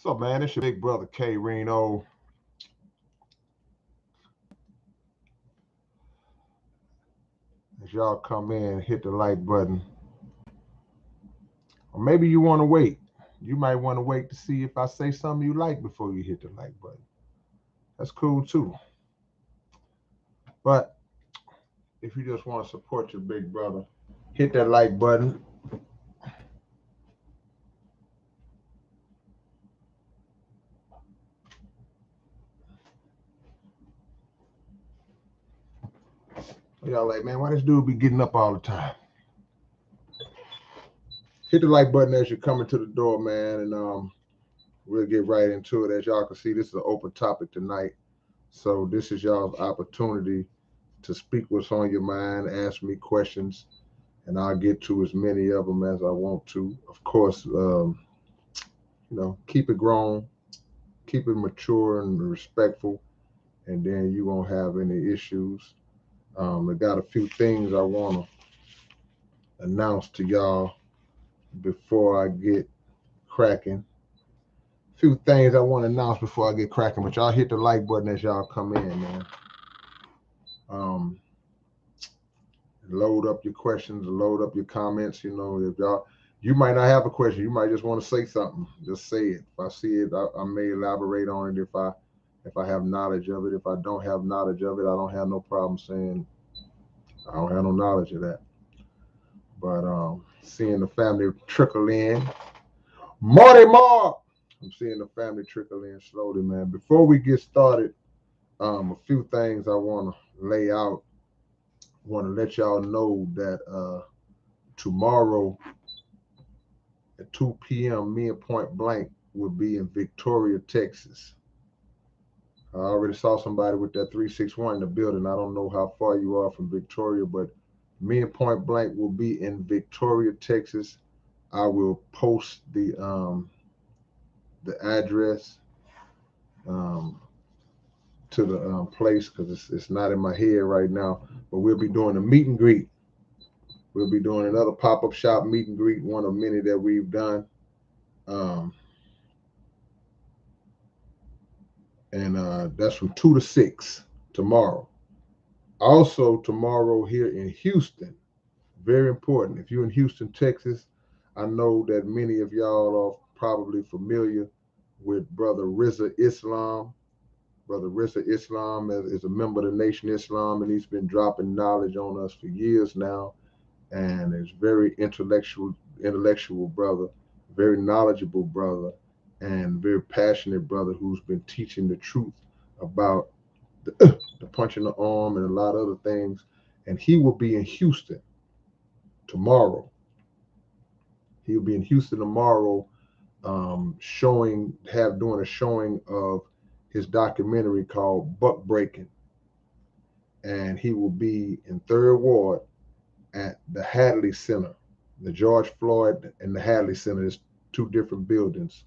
What's up, man? It's your big brother K-Rino. As y'all come in, hit the like button. Or maybe you want to wait. You might want to wait to see if I say something you like before you hit the like button. That's cool too. But if you just want to support your big brother, hit that like button. Y'all like, man, why this dude be getting up all the time? Hit the like button as you're coming to the door, man, and we'll get right into it. As y'all can see, this is an open topic tonight. So this is y'all's opportunity to speak what's on your mind, ask me questions, and I'll get to as many of them as I want to. Of course, keep it grown, keep it mature and respectful, and then you won't have any issues. I got a few things I want to announce to y'all before I get cracking. Few things I want to announce before I get cracking, but y'all hit the like button as y'all come in, man. Load up your questions, load up your comments. If you might not have a question, you might just want to say something. Just say it. If I see it, I may elaborate on it if I have knowledge of it. If I don't have knowledge of it, I don't have no problem saying I don't have no knowledge of that. But seeing the family trickle in, Marty Mark. I'm seeing the family trickle in slowly, man. Before we get started, a few things I want to lay out. I want to let y'all know that tomorrow at 2 p.m., me and Point Blank will be in Victoria, Texas. I already saw somebody with that 361 in the building. I don't know how far you are from Victoria, but me and Point Blank will be in Victoria, Texas. I will post the address to the place because it's not in my head right now. But we'll be doing a meet and greet. We'll be doing another pop-up shop meet and greet, one of many that we've done. And that's from 2 to 6 tomorrow. Also tomorrow here in Houston, very important. If you're in Houston, Texas, I know that many of y'all are probably familiar with Brother Rizza Islam. Brother Rizza Islam is a member of the Nation Islam, and he's been dropping knowledge on us for years now. And is very intellectual brother, very knowledgeable brother, and very passionate brother who's been teaching the truth about the punch in the arm and a lot of other things. And he will be in Houston tomorrow. He'll be in Houston tomorrow, doing a showing of his documentary called Buck Breaking. And he will be in 3rd Ward at the Hadley Center. The George Floyd and the Hadley Center is 2 different buildings.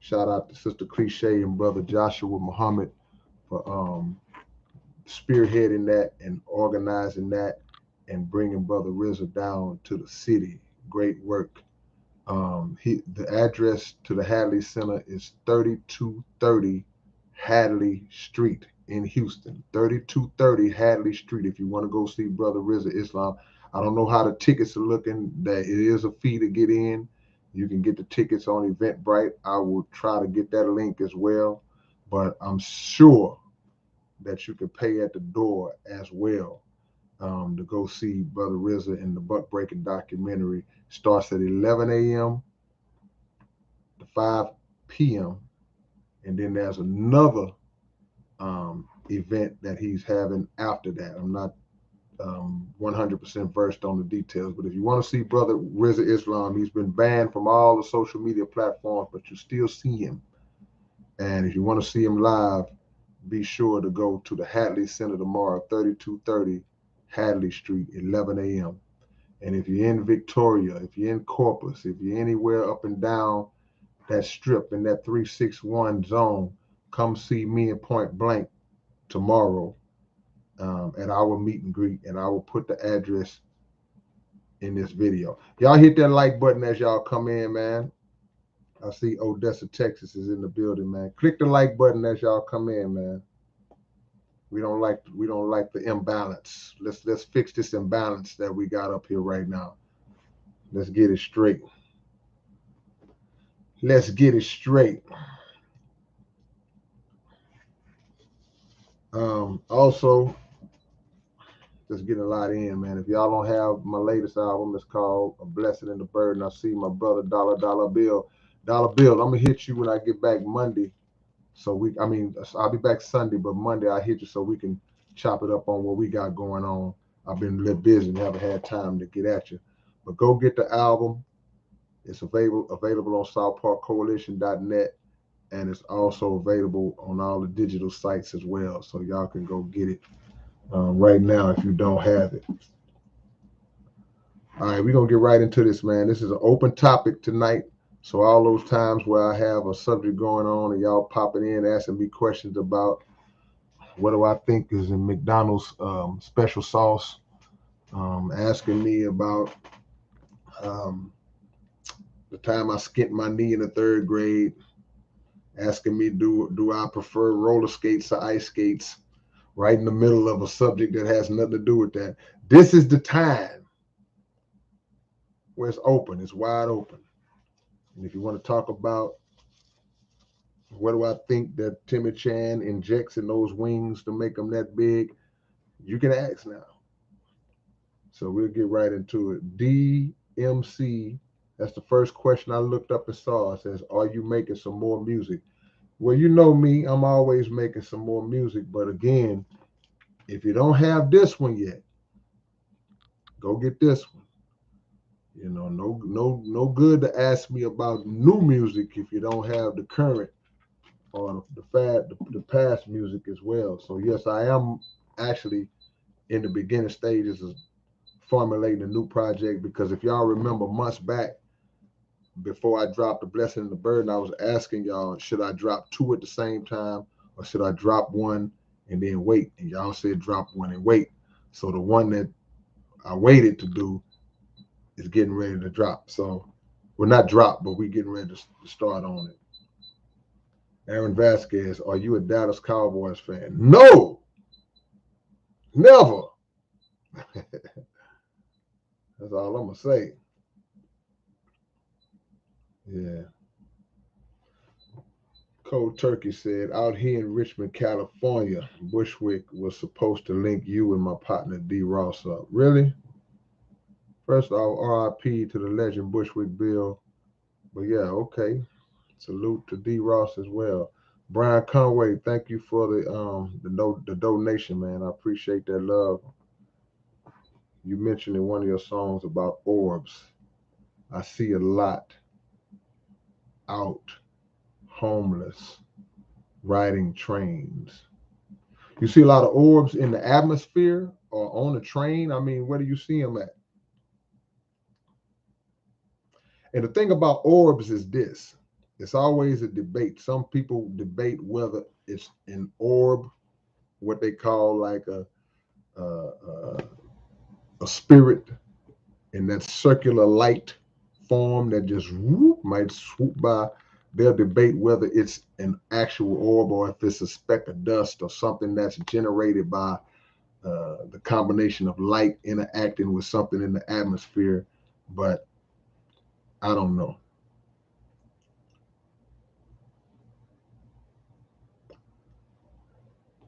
Shout out to Sister Cliche and Brother Joshua Muhammad for spearheading that and organizing that and bringing Brother Rizza down to the city. Great work. The address to the Hadley Center is 3230 Hadley Street in Houston. 3230 Hadley Street. If you want to go see Brother Rizza Islam, I don't know how the tickets are looking. That it is a fee to get in. You can get the tickets on Eventbrite. I will try to get that link as well, but I'm sure that you can pay at the door as well to go see Brother Rizza in the Buck Breaking documentary. Starts at 11 a.m. to 5 p.m. And then there's another event that he's having after that. I'm not 100% versed on the details, but if you want to see Brother Rizza Islam, he's been banned from all the social media platforms, but you still see him. And if you want to see him live, be sure to go to the Hadley Center tomorrow, 3230 Hadley Street, 11 a.m. And if you're in Victoria, if you're in Corpus, if you're anywhere up and down that strip in that 361 zone, come see me and Point Blank tomorrow at our meet and greet, and I will put the address in this video. Y'all hit that like button as y'all come in, man. I see Odessa, Texas is in the building, man. Click the like button as y'all come in, man. We don't like the imbalance. Let's fix this imbalance that we got up here right now. Let's get it straight. Let's get it straight. Also, just getting a lot in, man. If y'all don't have my latest album, it's called A Blessing in the Burden. I see my brother Dollar Bill. Dollar Bill, I'm gonna hit you when I get back Monday. I'll be back Sunday, but Monday I'll hit you so we can chop it up on what we got going on. I've been a little busy and haven't had time to get at you. But go get the album. It's available on SouthParkCoalition.net, and it's also available on all the digital sites as well. So y'all can go get it right now if you don't have it. All right, we're going to get right into this, man. This is an open topic tonight. So all those times where I have a subject going on and y'all popping in, asking me questions about what do I think is in McDonald's special sauce, asking me about the time I skinned my knee in the 3rd grade, asking me do I prefer roller skates or ice skates, right in the middle of a subject that has nothing to do with that. This is the time where it's open, it's wide open. And if you want to talk about what do I think that Timmy Chan injects in those wings to make them that big, you can ask now. So we'll get right into it. DMC, that's the first question I looked up and saw. It says, are you making some more music? Well, you know me, I'm always making some more music. But again, if you don't have this one yet, go get this one. You know, no good to ask me about new music if you don't have the current or the past music as well. So yes, I am actually in the beginning stages of formulating a new project, because if y'all remember months back, before I dropped The Blessing and the Burden, I was asking y'all, should I drop 2 at the same time or should I drop 1 and then wait? And y'all said drop 1 and wait. So the one that I waited to do is getting ready to drop. So we're not drop, but we're getting ready to start on it. Aaron Vasquez, are you a Dallas Cowboys fan? No, never. That's all I'm gonna say. Yeah. Cold Turkey said, out here in Richmond, California, Bushwick was supposed to link you and my partner D Ross up. Really? First off, RIP to the legend Bushwick Bill. But yeah, okay. Salute to D Ross as well. Brian Conway, thank you for the donation, man. I appreciate that love. You mentioned in one of your songs about orbs. I see a lot out homeless riding trains. You see a lot of orbs in the atmosphere or on a train. I mean, where do you see them at? And the thing about orbs is this. It's always a debate. Some people debate whether it's an orb, what they call like a spirit in that circular light form that just might swoop by. They'll debate whether it's an actual orb or if it's a speck of dust or something that's generated by the combination of light interacting with something in the atmosphere. But I don't know.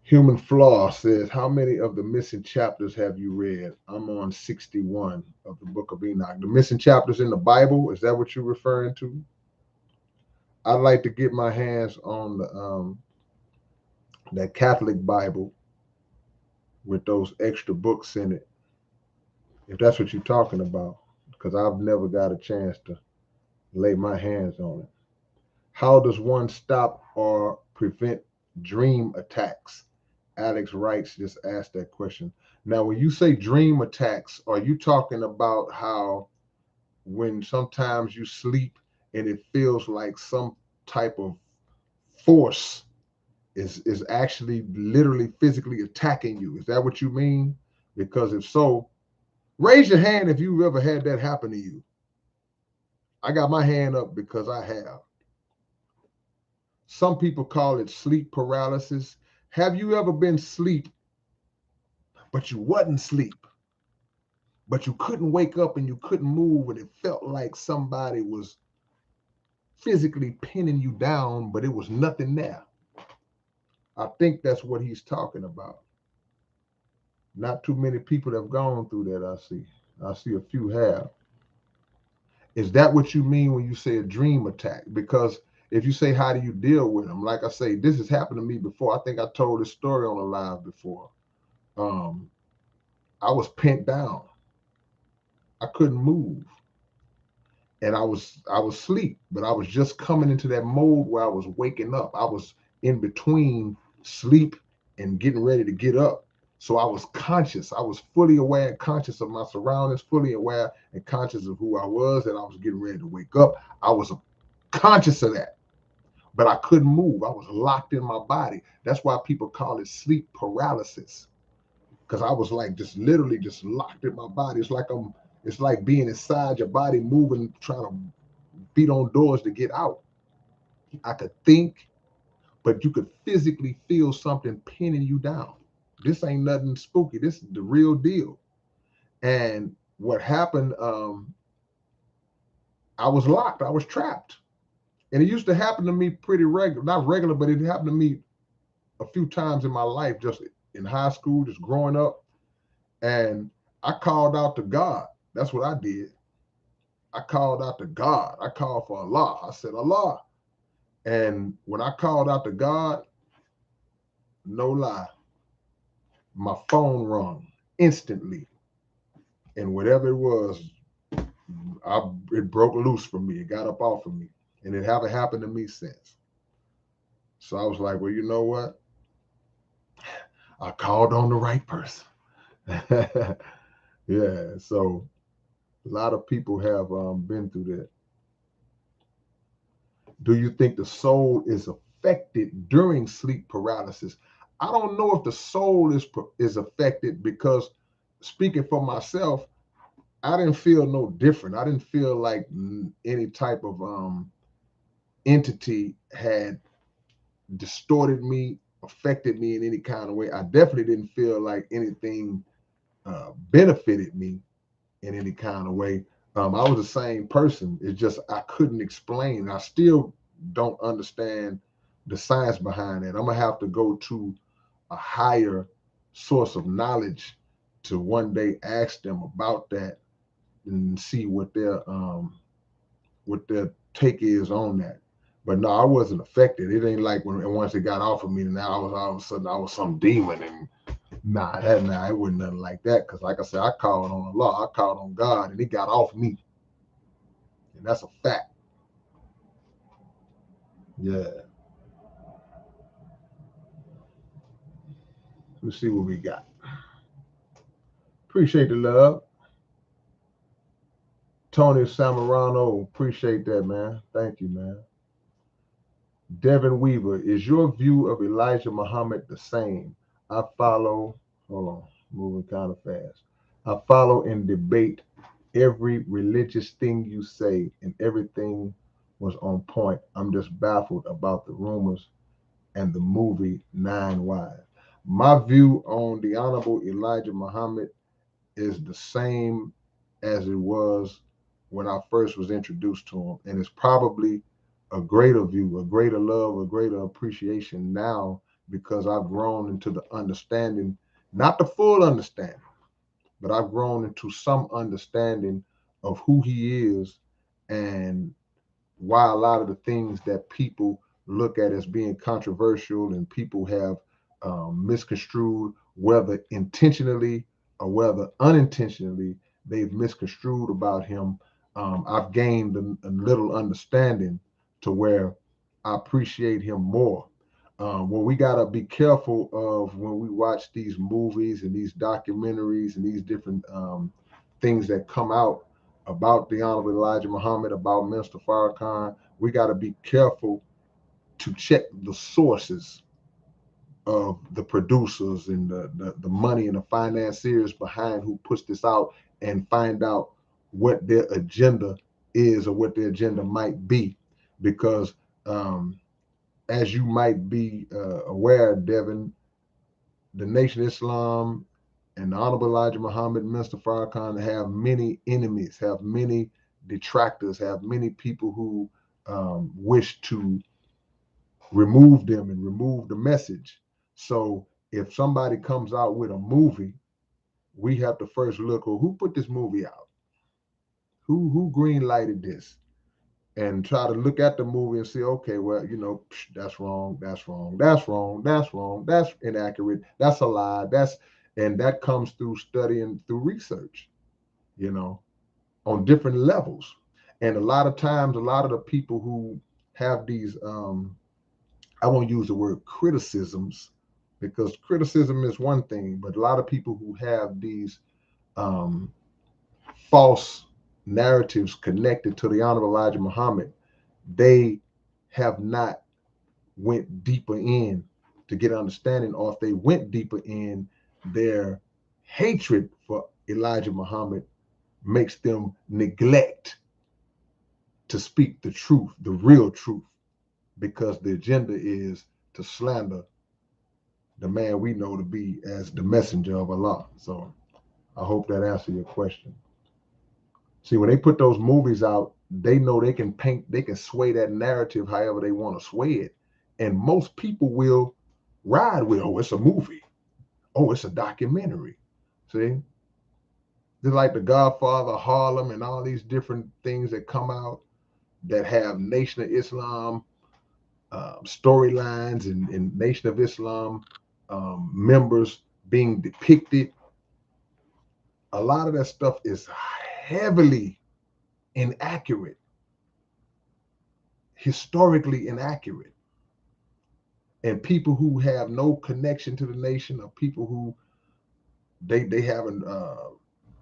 Human Flaw says, how many of the missing chapters have you read? I'm on 61 of the book of Enoch. The missing chapters in the Bible, is that what you're referring to? I'd like to get my hands on the that Catholic Bible with those extra books in it, if that's what you're talking about, because I've never got a chance to lay my hands on it. How does one stop or prevent dream attacks? Alex Wrights just asked that question. Now, when you say dream attacks, are you talking about how when sometimes you sleep and it feels like some type of force is actually literally physically attacking you? Is that what you mean? Because if so, raise your hand if you've ever had that happen to you. I got my hand up because I have. Some people call it sleep paralysis. Have you ever been asleep, but you wasn't asleep, but you couldn't wake up and you couldn't move, and it felt like somebody was physically pinning you down, but it was nothing there? I think that's what he's talking about. Not too many people have gone through that, I see. I see a few have. Is that what you mean when you say a dream attack? Because if you say, how do you deal with them? Like I say, this has happened to me before. I think I told this story on a live before. Um, I was pinned down. I couldn't move. And I was asleep, but I was just coming into that mode where I was waking up. I was in between sleep and getting ready to get up. So I was conscious. I was fully aware and conscious of my surroundings, fully aware and conscious of who I was, and I was getting ready to wake up. I was conscious of that, but I couldn't move. I was locked in my body. That's why people call it sleep paralysis, because I was like just literally just locked in my body. It's like being inside your body, moving, trying to beat on doors to get out. I could think, but you could physically feel something pinning you down. This ain't nothing spooky. This is the real deal. And what happened, I was locked. I was trapped. And it used to happen to me pretty regular, not regular, but it happened to me a few times in my life, just in high school, just growing up. And I called out to God. That's what I did. I called out to God. I called for Allah. I said, Allah. And when I called out to God, no lie, my phone rung instantly. And whatever it was, it broke loose from me. It got up off of me. And it haven't happened to me since. So I was like, well, you know what? I called on the right person. Yeah. So a lot of people have been through that. Do you think the soul is affected during sleep paralysis? I don't know if the soul is affected, because speaking for myself, I didn't feel no different. I didn't feel like any type of entity had distorted me, affected me in any kind of way. I definitely didn't feel like anything benefited me in any kind of way. I was the same person. It's just I couldn't explain. I still don't understand the science behind it. I'm gonna have to go to a higher source of knowledge to one day ask them about that and see what their take is on that. But no, I wasn't affected. It ain't like when once it got off of me, now I was all of a sudden I was some demon. And it wasn't nothing like that. Because like I said, I called on Allah, I called on God, and it got off me, and that's a fact. Yeah. Let's see what we got. Appreciate the love, Tony Samarano. Appreciate that, man. Thank you, man. Devin Weaver, is your view of Elijah Muhammad the same? I follow, hold on, moving kind of fast. I follow and debate every religious thing you say, and everything was on point. I'm just baffled about the rumors and the movie Nine Wives. My view on the Honorable Elijah Muhammad is the same as it was when I first was introduced to him. And it's probably a greater view, a greater love, a greater appreciation now, because I've grown into the understanding, not the full understanding, but I've grown into some understanding of who he is and why a lot of the things that people look at as being controversial and people have misconstrued, whether intentionally or whether unintentionally, they've misconstrued about him. I've gained a little understanding to where I appreciate him more. Well, we got to be careful of when we watch these movies and these documentaries and these different things that come out about the Honorable Elijah Muhammad, about Minister Farrakhan. We got to be careful to check the sources of the producers and the money and the financiers behind who puts this out, and find out what their agenda is or what their agenda might be. Because as you might be aware, Devin, the Nation of Islam and the Honorable Elijah Muhammad, Mr. Farrakhan have many enemies, have many detractors, have many people who wish to remove them and remove the message. So if somebody comes out with a movie, we have to first look, well, who put this movie out? Who green lighted this? And try to look at the movie and say, okay, well, that's wrong, that's wrong, that's wrong, that's wrong, that's inaccurate, that's a lie, and that comes through studying, through research, on different levels. And a lot of times, a lot of the people who have these, I won't use the word criticisms, because criticism is one thing, but a lot of people who have these um, false narratives connected to the Honorable Elijah Muhammad, they have not went deeper in to get understanding, or if they went deeper in, their hatred for Elijah Muhammad makes them neglect to speak the truth, the real truth, because the agenda is to slander the man we know to be as the messenger of Allah. So I hope that answers your question. See, when they put those movies out, they know they can paint, they can sway that narrative however they want to sway it. And most people will ride with, oh, it's a movie. Oh, it's a documentary. See? Just like The Godfather, Harlem, and all these different things that come out that have Nation of Islam storylines and Nation of Islam members being depicted. A lot of that stuff is heavily inaccurate, historically inaccurate. And people who have no connection to the nation, or people who they haven't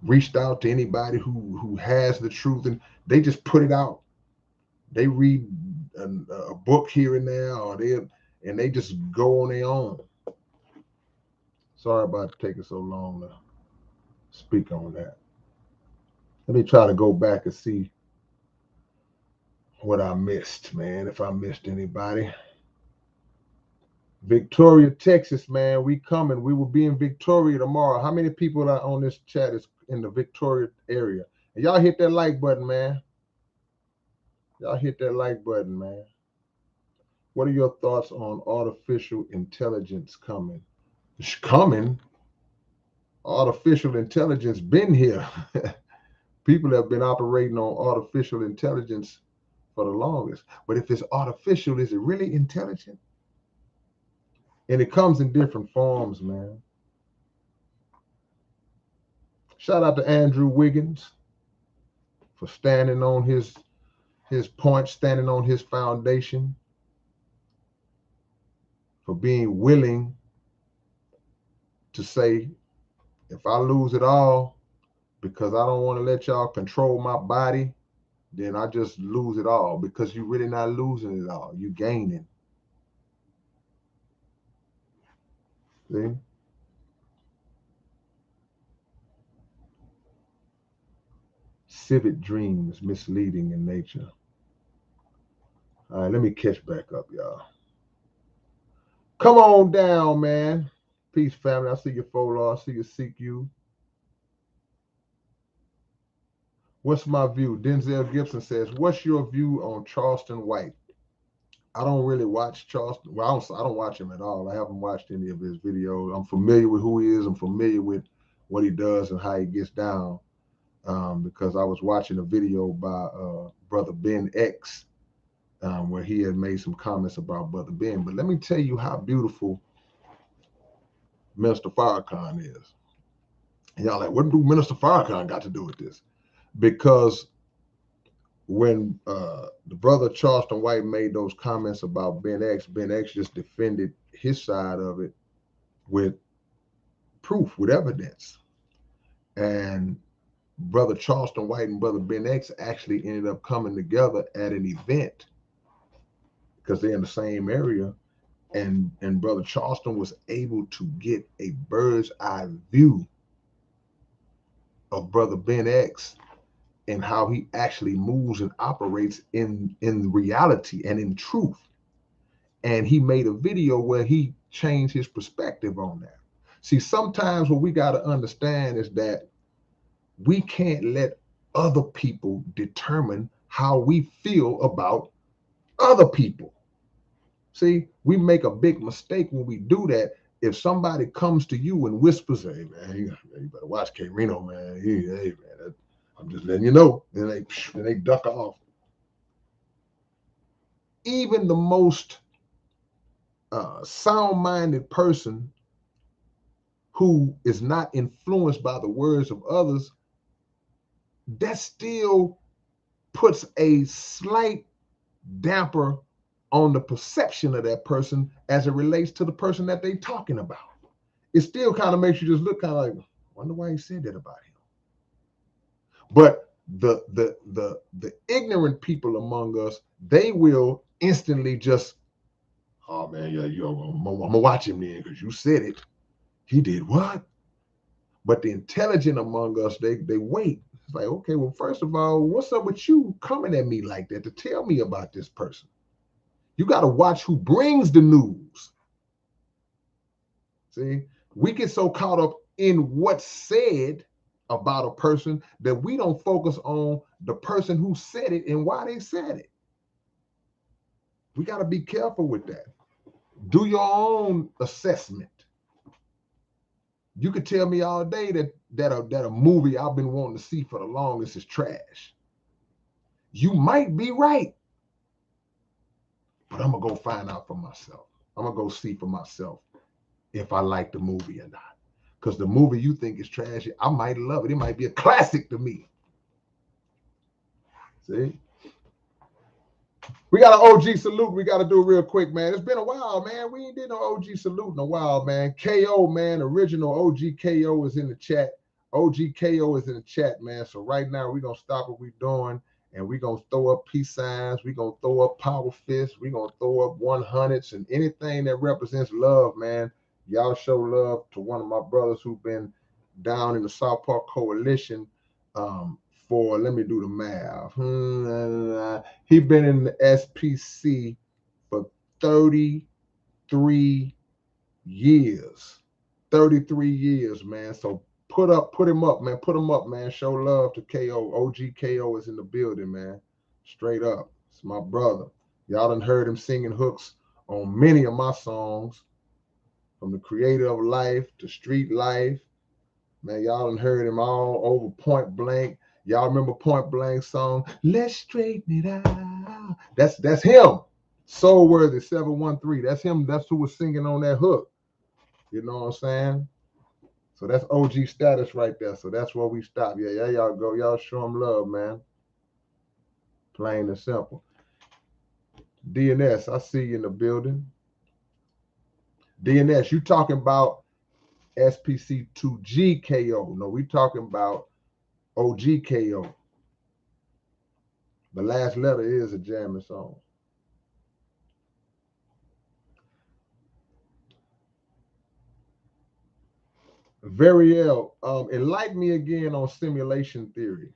reached out to anybody who has the truth, and they just put it out. They read a book here and there, and they just go on their own. Sorry about taking so long to speak on that. Let me try to go back and see what I missed, man. If I missed anybody. Victoria, Texas, man. We coming. We will be in Victoria tomorrow. How many people are on this chat is in the Victoria area? And y'all hit that like button, man. Y'all hit that like button, man. What are your thoughts on artificial intelligence coming? It's coming. Artificial intelligence been here. People have been operating on artificial intelligence for the longest. But if it's artificial, is it really intelligent? And it comes in different forms, man. Shout out to Andrew Wiggins for standing on his point, standing on his foundation, for being willing to say, if I lose it all because I don't want to let y'all control my body, then I just lose it all, because you're really not losing it all. You gaining. See? Civic dreams misleading in nature. All right, let me catch back up, y'all. Come on down, man. Peace, family. I see you, Folar. I see you, Seek You. What's my view? Denzel Gibson says, what's your view on Charleston White? I don't really watch Charleston. Well, I don't watch him at all. I haven't watched any of his videos. I'm familiar with who he is. I'm familiar with what he does and how he gets down, because I was watching a video by Brother Ben X, where he had made some comments about Brother Ben. But let me tell you how beautiful Minister Farrakhan is. And y'all like, what do Minister Farrakhan got to do with this? Because when the brother Charleston White made those comments about Ben X just defended his side of it with proof, with evidence. And brother Charleston White and brother Ben X actually ended up coming together at an event, because they're in the same area. And brother Charleston was able to get a bird's eye view of brother Ben X and how he actually moves and operates in reality and in truth. And he made a video where he changed his perspective on that. See, sometimes what we got to understand is that we can't let other people determine how we feel about other people. See, we make a big mistake when we do that. If somebody comes to you and whispers, "Hey man, you better watch K-Rino, man. Hey man, I'm just letting you know," and they duck off. Even the most sound-minded person who is not influenced by the words of others, that still puts a slight damper on the perception of that person as it relates to the person that they're talking about. It still kind of makes you just look kind of like, wonder why he said that about him. But the ignorant people among us, they will instantly just, oh man, yeah, I'm gonna watch him then because you said it. He did what? But the intelligent among us, they wait. It's like, okay, well, first of all, what's up with you coming at me like that to tell me about this person? You got to watch who brings the news. See, we get so caught up in what's said about a person that we don't focus on the person who said it and why they said it. We got to be careful with that. Do your own assessment. You could tell me all day that a movie I've been wanting to see for the longest is trash. You might be right, but I'm gonna go find out for myself. I'm gonna go see for myself if I like the movie or not. Because the movie you think is trash, I might love it. It might be a classic to me. See? We got an OG salute. We got to do it real quick, man. It's been a while, man. We ain't did no OG salute in a while, man. KO, man. Original OG KO is in the chat. OG KO is in the chat, man. So right now, we're going to stop what we're doing, and we're going to throw up peace signs. We're going to throw up power fists. We're going to throw up 100s and anything that represents love, man. Y'all show love to one of my brothers who've been down in the South Park Coalition for, let me do the math. He been in the SPC for 33 years. 33 years, man. So put him up, man. Put him up, man. Show love to KO. OG KO is in the building, man. Straight up. It's my brother. Y'all done heard him singing hooks on many of my songs, from the Creator of Life to Street Life. Man, y'all done heard him all over Point Blank. Y'all remember Point Blank song, Let's Straighten It Out. That's him. Soul Worthy 713. That's him. That's who was singing on that hook. You know what I'm saying? So that's OG status right there. So that's where we stop. Yeah, y'all go. Y'all show him love, man. Plain and simple. DNS, I see you in the building. DNS, you talking about SPC2GKO. No, we talking about OGKO. The last letter is a jamming song. Veriel, enlighten me again on simulation theory.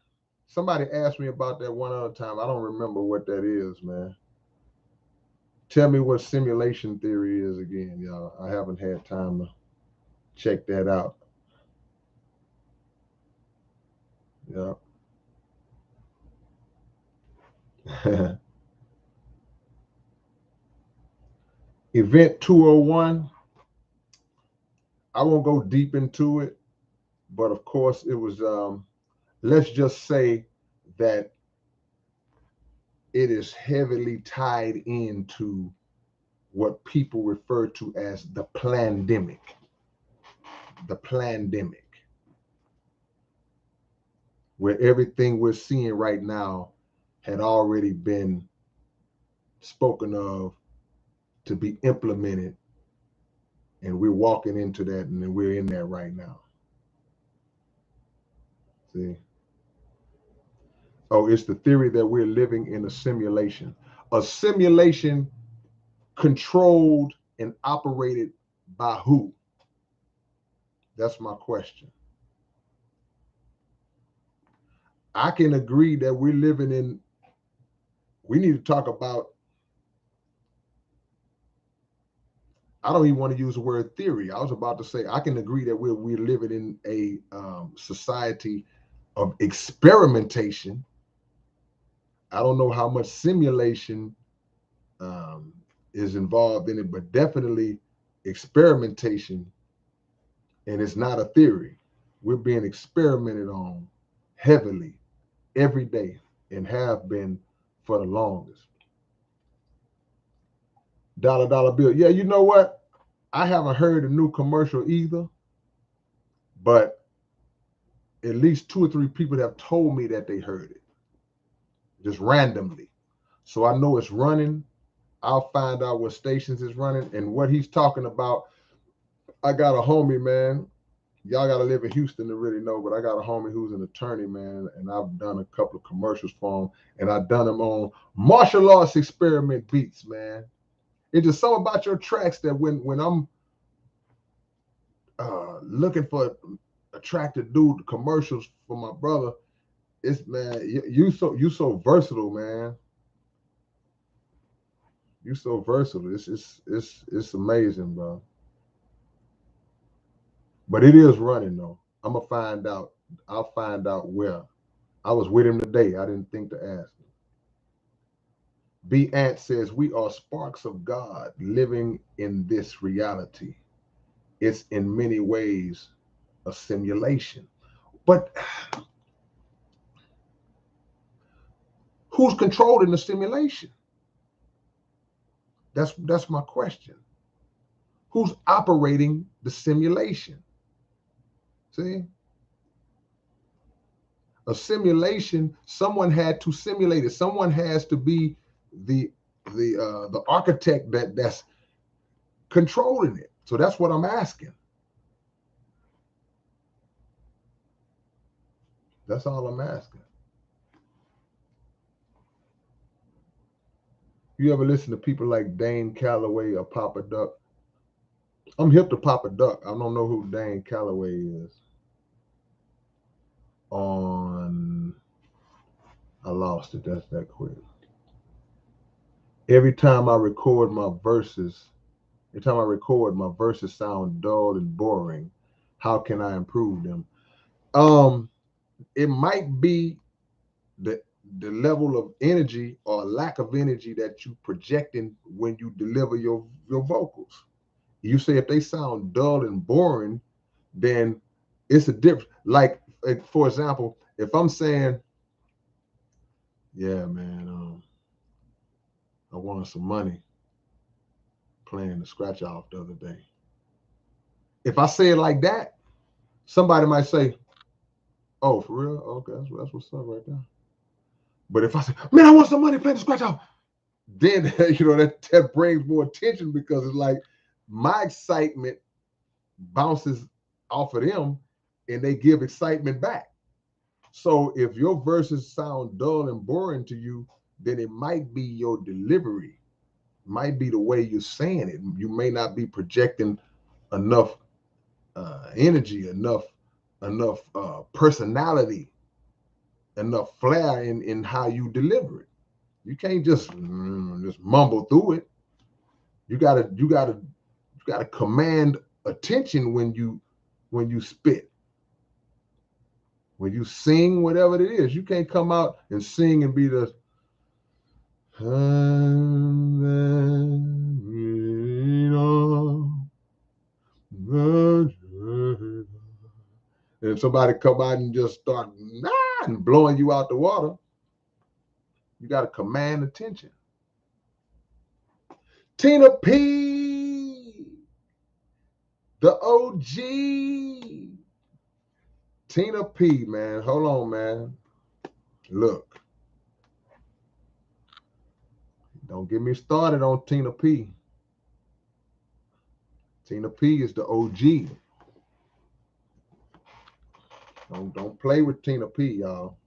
Somebody asked me about that one other time. I don't remember what that is, man. Tell me what simulation theory is again, y'all. I haven't had time to check that out. Yeah. Event 201. I won't go deep into it, but of course it was, let's just say that it is heavily tied into what people refer to as the plandemic. The plandemic, where everything we're seeing right now had already been spoken of to be implemented, and we're walking into that, and we're in there right now. See? Oh, it's the theory that we're living in a simulation controlled and operated by who? That's my question. I can agree that we're living in, we need to talk about I don't even want to use the word theory. I was about to say I can agree that we're living in a society of experimentation. I don't know how much simulation um, is involved in it, but definitely experimentation, and it's not a theory. We're being experimented on heavily every day and have been for the longest. Dollar bill. Yeah, you know what? I haven't heard a new commercial either, but at least 2 or 3 people have told me that they heard it just randomly. So I know it's running. I'll find out what stations it's running and what he's talking about. I got a homie, man. Y'all got to live in Houston to really know, but I got a homie who's an attorney, man, and I've done a couple of commercials for him, and I've done them on martial arts experiment beats, man. It's just something about your tracks that when I'm looking for attractive dude commercials for my brother, it's man, you so versatile, man. You so versatile. It's amazing, bro. But it is running though. I'm gonna find out. I'll find out where. I was with him today. I didn't think to ask him. B Ant says we are sparks of God living in this reality. It's in many ways a simulation. But who's controlling the simulation? That's my question. Who's operating the simulation? See? A simulation, someone had to simulate it. Someone has to be the the architect that's controlling it. So that's what I'm asking. That's all I'm asking. You ever listen to people like Dane Calloway or Papa Duck? I'm hip to Papa Duck. I don't know who Dane Calloway is. On I lost it. That's that quick. Every time I record my verses, every time I record, my verses sound dull and boring. How can I improve them? Um, it might be the the level of energy or lack of energy that you projecting when you deliver your vocals. You say if they sound dull and boring, then it's a different. Like for example, if I'm saying, "Yeah, man, I wanted some money playing the scratch off the other day." If I say it like that, somebody might say, "Oh, for real? Okay, that's what's up right there." But if I say, "Man, I want some money playing the scratch off," then that brings more attention because it's like my excitement bounces off of them and they give excitement back. So if your verses sound dull and boring to you, then it might be your delivery, might be the way you're saying it. You may not be projecting enough energy, enough personality, enough flair in how you deliver it. You can't just mumble through it. You gotta command attention when you spit. When you sing, whatever it is, you can't come out and sing and be the and somebody come out and just start and blowing you out the water. You got to command attention. Tina P, the OG. Tina P, man. Hold on, man. Look, don't get me started on Tina P. Tina P is the OG. Don't play with Tina P, y'all.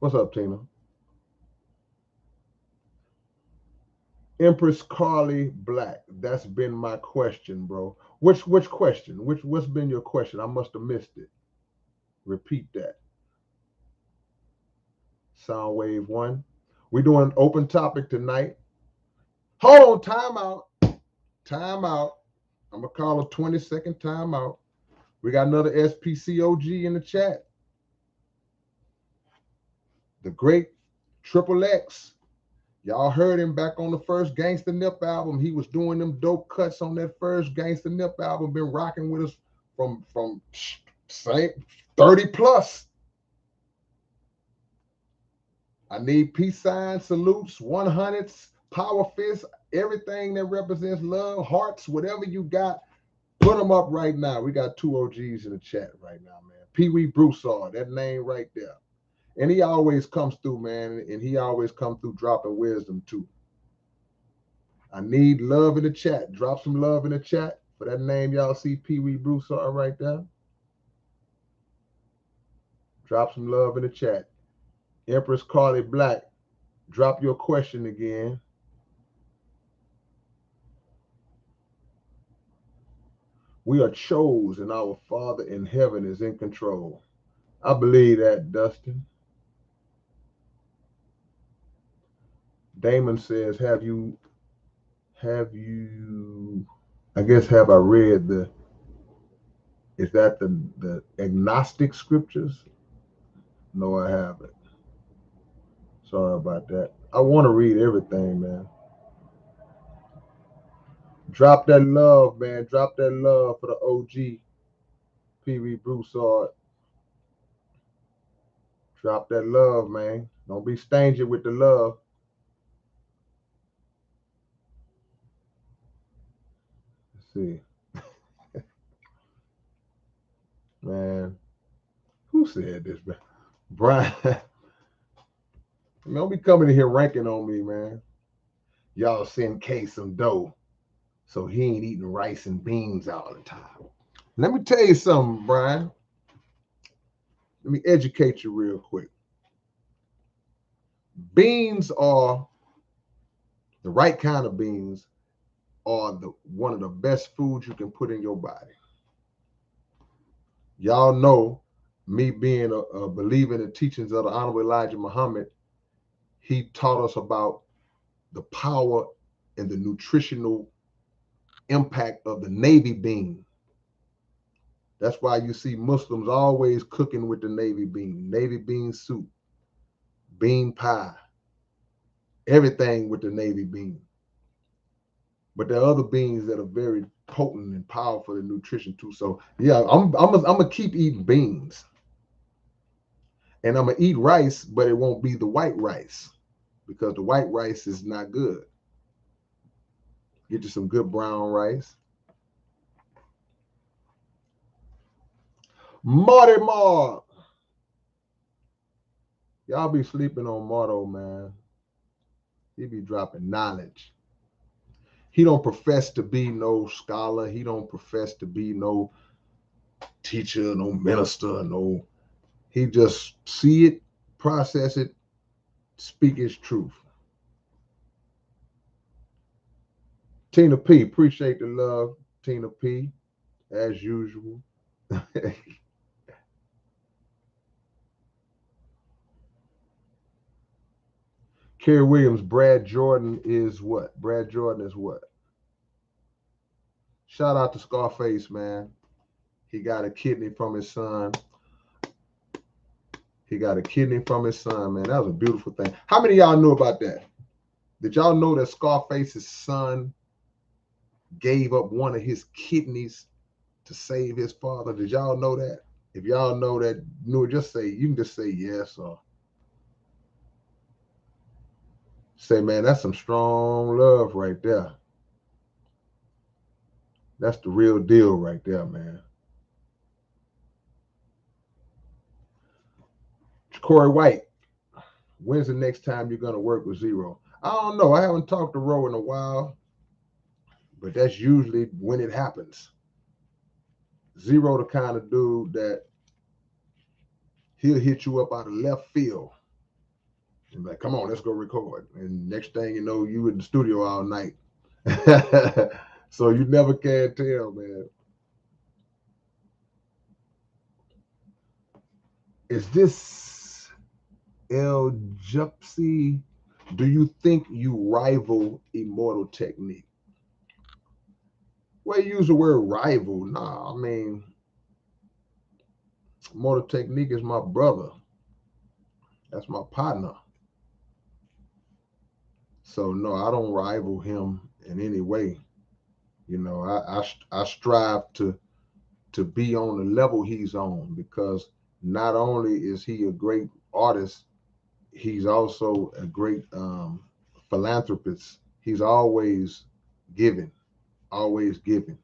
What's up, Tina? Empress Carly Black. That's been my question, bro. Which question? What's been your question? I must have missed it. Repeat that. Soundwave 1. We're doing open topic tonight. Hold on, time out. Time out. I'm going to call a 20-second timeout. We got another SPCOG in the chat. The great Triple X. Y'all heard him back on the first Gangsta Nip album. He was doing them dope cuts on that first Gangsta Nip album. Been rocking with us from say 30 plus. I need peace signs, salutes, 100s, power fists, everything that represents love, hearts, whatever you got. Put them up right now. We got two OGs in the chat right now, man. Pee Wee Broussard, that name right there. And he always comes through, man. And he always comes through dropping wisdom, too. I need love in the chat. Drop some love in the chat for that name y'all see, Pee Wee Broussard right there. Drop some love in the chat. Empress Carly Black, drop your question again. We are chosen. Our Father in heaven is in control. I believe that, Dustin. Damon says, have you, I guess, have I read is that the agnostic scriptures? No, I haven't. Sorry about that. I want to read everything, man. Drop that love, man. Drop that love for the OG, Pee Wee Broussard. Drop that love, man. Don't be stingy with the love. Let's see. Man, who said this, man? Brian. Don't be coming in here ranking on me, man. Y'all send K some dough so he ain't eating rice and beans all the time. Let me tell you something, Brian. Let me educate you real quick. Beans are the right kind of beans are one of the best foods you can put in your body. Y'all know me being a believer in the teachings of the Honorable Elijah Muhammad, he taught us about the power and the nutritional impact of the navy bean. That's why you see Muslims always cooking with the navy bean soup, bean pie, everything with the navy bean. But there are other beans that are very potent and powerful in nutrition too. So yeah, I'm gonna keep eating beans, and I'm gonna eat rice, but it won't be the white rice because the white rice is not good. Get you some good brown rice. Marty Mar. Y'all be sleeping on Marto, man. He be dropping knowledge. He don't profess to be no scholar. He don't profess to be no teacher, no minister, no. He just see it, process it, speak his truth. Tina P, appreciate the love, Tina P, as usual. Kerry Williams, Brad Jordan is what? Brad Jordan is what? Shout out to Scarface, man. He got a kidney from his son. He got a kidney from his son, man. That was a beautiful thing. How many of y'all knew about that? Did y'all know that Scarface's son gave up one of his kidneys to save his father? Did y'all know that? If y'all know that, just say, you can just say yes or say, man, that's some strong love right there. That's the real deal right there, man. Corey White, when's the next time you're going to work with Zero? I don't know. I haven't talked to Ro in a while, but that's usually when it happens. Zero, the kind of dude that he'll hit you up out of left field and be like, come on, let's go record. And next thing you know, you in the studio all night. So you never can tell, man. Is this El Gypsy? Do you think you rival Immortal Technique? Well, you use the word rival. Nah, I mean, Immortal Technique is my brother. That's my partner. So no, I don't rival him in any way. You know, I strive to be on the level he's on, because not only is he a great artist, he's also a great philanthropist. He's always giving, always giving.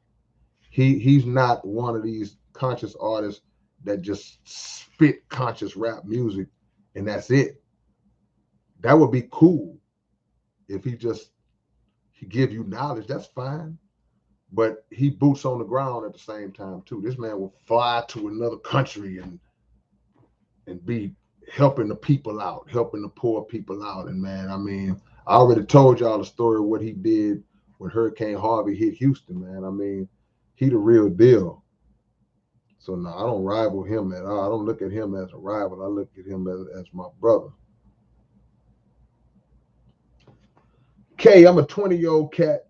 He's not one of these conscious artists that just spit conscious rap music and that's it. That would be cool if he give you knowledge. That's fine. But he boots on the ground at the same time too. This man will fly to another country and be helping the people out, helping the poor people out. And man, I mean, I already told y'all the story of what he did when Hurricane Harvey hit Houston, man. I mean, he the real deal. So no, I don't rival him at all. I don't look at him as a rival. I look at him as my brother. I'm a 20-year-old cat,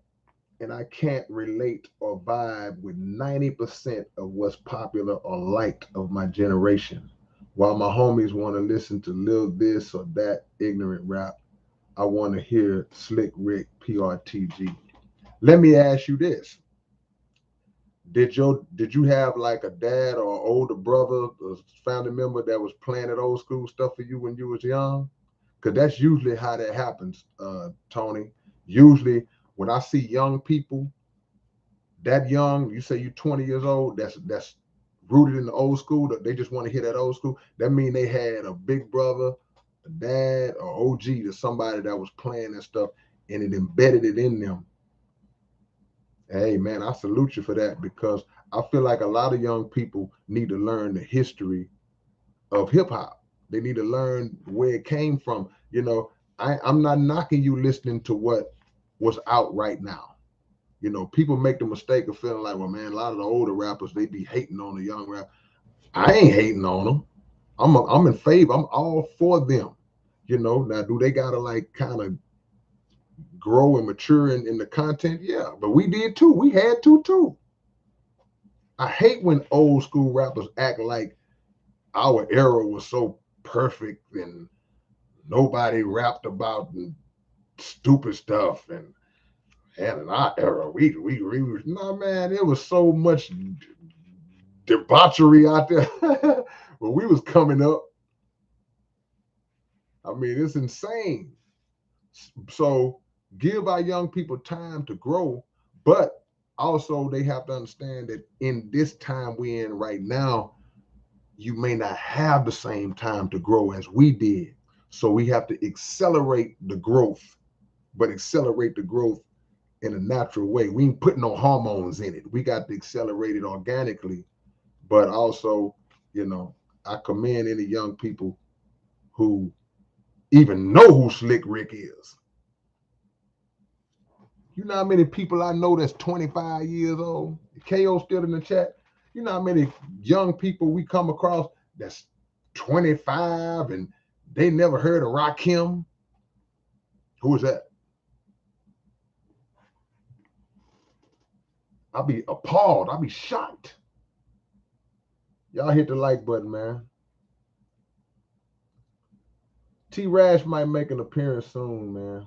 and I can't relate or vibe with 90% of what's popular or liked of my generation. While my homies want to listen to Lil This or that ignorant rap, I want to hear Slick Rick PRTG. Let me ask you this. Did you have like a dad or older brother or family member that was playing that old school stuff for you when you was young? Because that's usually how that happens, Tony. Usually when I see young people that young, you say you're 20 years old, that's rooted in the old school, that they just want to hear that old school. That means they had a big brother, a dad, or OG to somebody that was playing that stuff and it embedded it in them. Hey man, I salute you for that, because I feel like a lot of young people need to learn the history of hip hop. They need to learn where it came from. You know, I'm not knocking you listening to what was out right now. You know, people make the mistake of feeling like, well, man, a lot of the older rappers, they be hating on the young rap. I ain't hating on them. I'm in favor. I'm all for them. You know, now do they gotta like kind of grow and mature in the content? Yeah, but we did too. We had to too. I hate when old school rappers act like our era was so perfect and nobody rapped about stupid stuff and in our era we no man, there was so much debauchery out there when we was coming up. I mean, it's insane. So give our young people time to grow, but also they have to understand that in this time we're in right now, you may not have the same time to grow as we did. So we have to accelerate the growth, but accelerate the growth in a natural way. We ain't putting no hormones in it. We got to accelerate it organically. But also, you know, I commend any young people who even know who Slick Rick is. You know how many people I know that's 25 years old? KO still in the chat. You know how many young people we come across that's 25 and they never heard of Rakim? Who is that? I'll be appalled. I'll be shocked. Y'all hit the like button, man. T Rash might make an appearance soon, man.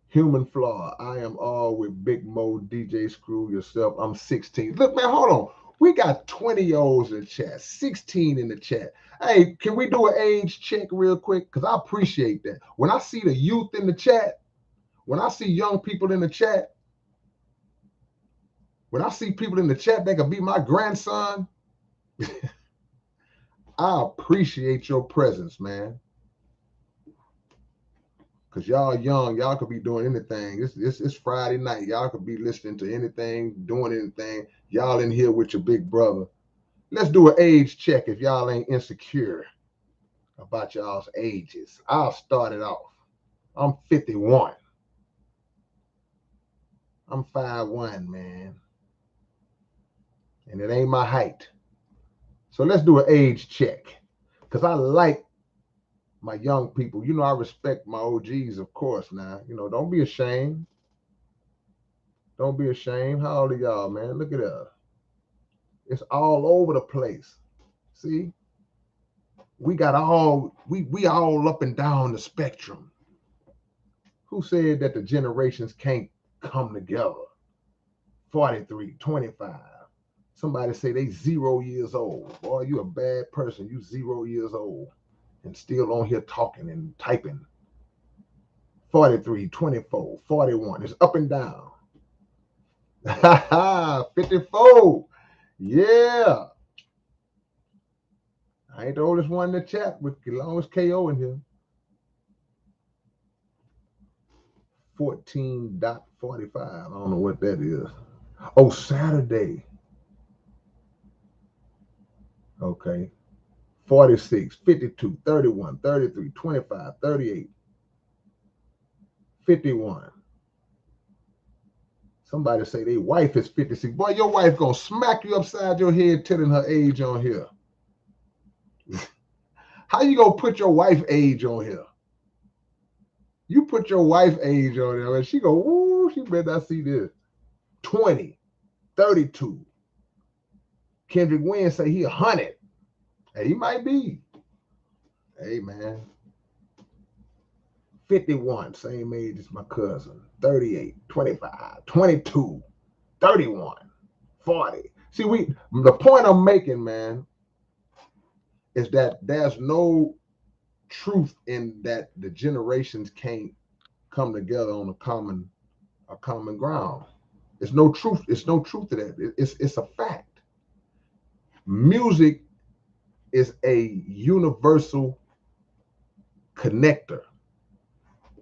Human Flaw. I am all with Big Mo, DJ Screw Yourself. I'm 16. Look, man, hold on. We got 20-year-olds in the chat, 16 in the chat. Hey, can we do an age check real quick? Because I appreciate that. When I see the youth in the chat, when I see young people in the chat, when I see people in the chat that could be my grandson, I appreciate your presence, man. Because y'all young, y'all could be doing anything. It's Friday night. Y'all could be listening to anything, doing anything. Y'all in here with your big brother. Let's do an age check if y'all ain't insecure about y'all's ages. I'll start it off. I'm 51. I'm 5'1", man. And it ain't my height. So let's do an age check. Because I like my young people, you know, I respect my OGs, of course. Now, you know, don't be ashamed. Don't be ashamed. How old are y'all, man? Look at that. It's all over the place. See, we all up and down the spectrum. Who said that the generations can't come together? 43, 25. Somebody say they 0 years old. Boy, you a bad person. You 0 years old and still on here talking and typing. 43, 24, 41. It's up and down. 54. Yeah. I ain't the oldest one in the chat with as long as KO in here. 14.45. I don't know what that is. Oh, Saturday. Okay. 46, 52, 31, 33, 25, 38, 51. Somebody say their wife is 56. Boy, your wife gonna smack you upside your head telling her age on here. How you gonna put your wife age on here? You put your wife age on there and she go, woo, she better not see this. 20, 32. Kendrick Wynn say he 100. Hey, he might be. Hey, man. 51, same age as my cousin. 38, 25, 22, 31, 40. See, the point I'm making, man, is that there's no truth in that the generations can't come together on a common ground. It's no truth. It's no truth to that. It's a fact. Music is a universal connector.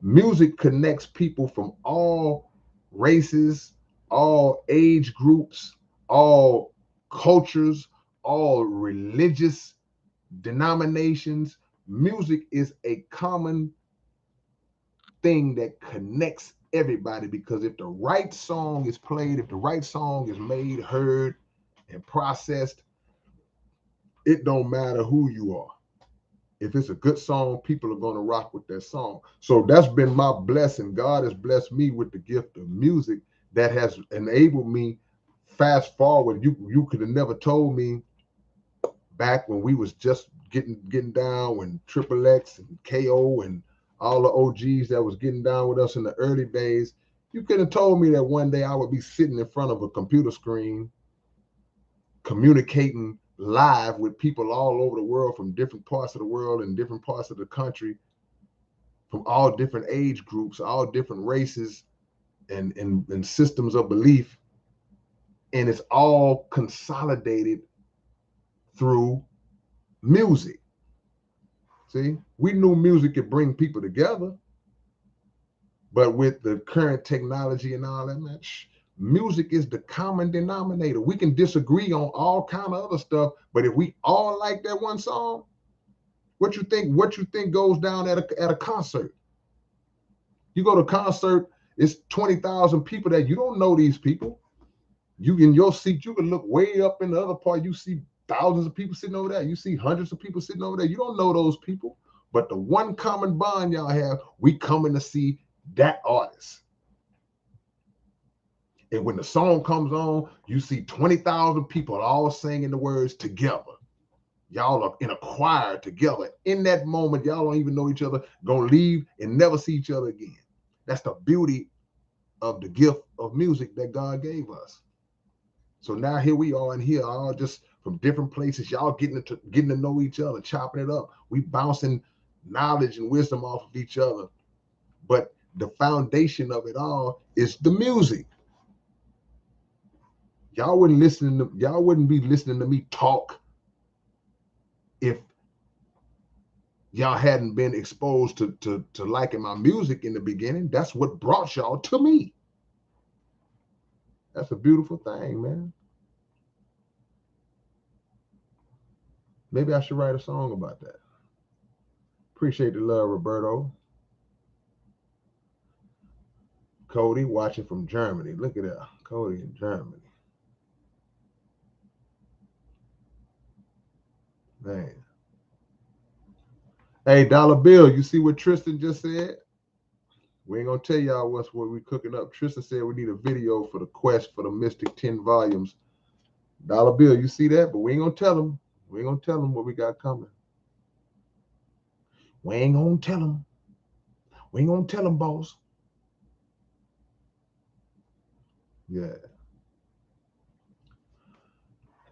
Music connects people from all races, all age groups, all cultures, all religious denominations. Music is a common thing that connects everybody, because if the right song is played, if the right song is made, heard, and processed, it don't matter who you are. If it's a good song, people are going to rock with that song. So that's been my blessing. God has blessed me with the gift of music that has enabled me. Fast forward, you could have never told me back when we was just getting down, when Triple X and KO and all the OGs that was getting down with us in the early days, you could have told me that one day I would be sitting in front of a computer screen communicating live with people all over the world, from different parts of the world and different parts of the country, from all different age groups, all different races and systems of belief. And it's all consolidated through music. See, we knew music could bring people together, but with the current technology and all that, man, music is the common denominator. We can disagree on all kind of other stuff, but if we all like that one song, what you think goes down at a concert? You go to a concert, it's 20,000 people that you don't know these people. You in your seat, you can look way up in the other part. You see thousands of people sitting over there. You see hundreds of people sitting over there. You don't know those people. But the one common bond y'all have, we coming to see that artist. And when the song comes on, you see 20,000 people all singing the words together. Y'all are in a choir together. In that moment, y'all don't even know each other, gonna leave and never see each other again. That's the beauty of the gift of music that God gave us. So now here we are in here, all just from different places. Y'all getting to know each other, chopping it up. We bouncing knowledge and wisdom off of each other. But the foundation of it all is the music. Y'all wouldn't be listening to me talk if y'all hadn't been exposed to liking my music in the beginning. That's what brought y'all to me. That's a beautiful thing, man. Maybe I should write a song about that. Appreciate the love, Roberto. Cody watching from Germany. Look at that. Cody in Germany. Man. Hey, Dollar Bill, you see what Tristan just said? We ain't gonna tell y'all what we cooking up. Tristan said we need a video for the quest for the Mystic 10 volumes. Dollar Bill, you see that? But we ain't gonna tell him. We ain't gonna tell him what we got coming. We ain't gonna tell him. We ain't gonna tell him, boss. Yeah.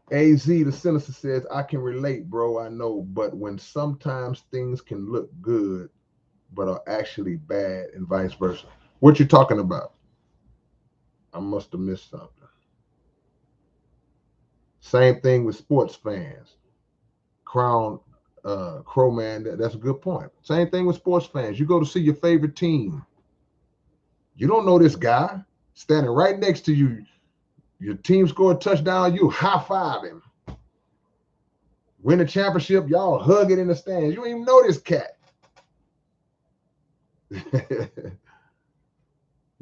AZ, the Sinister says, I can relate, bro. I know. But when sometimes things can look good, but are actually bad, and vice versa. What you talking about? I must have missed something. Same thing with sports fans. Crowman, that's a good point. Same thing with sports fans. You go to see your favorite team. You don't know this guy standing right next to you. Your team scored a touchdown, you high five him. Win a championship, y'all hug it in the stands. You don't even know this cat.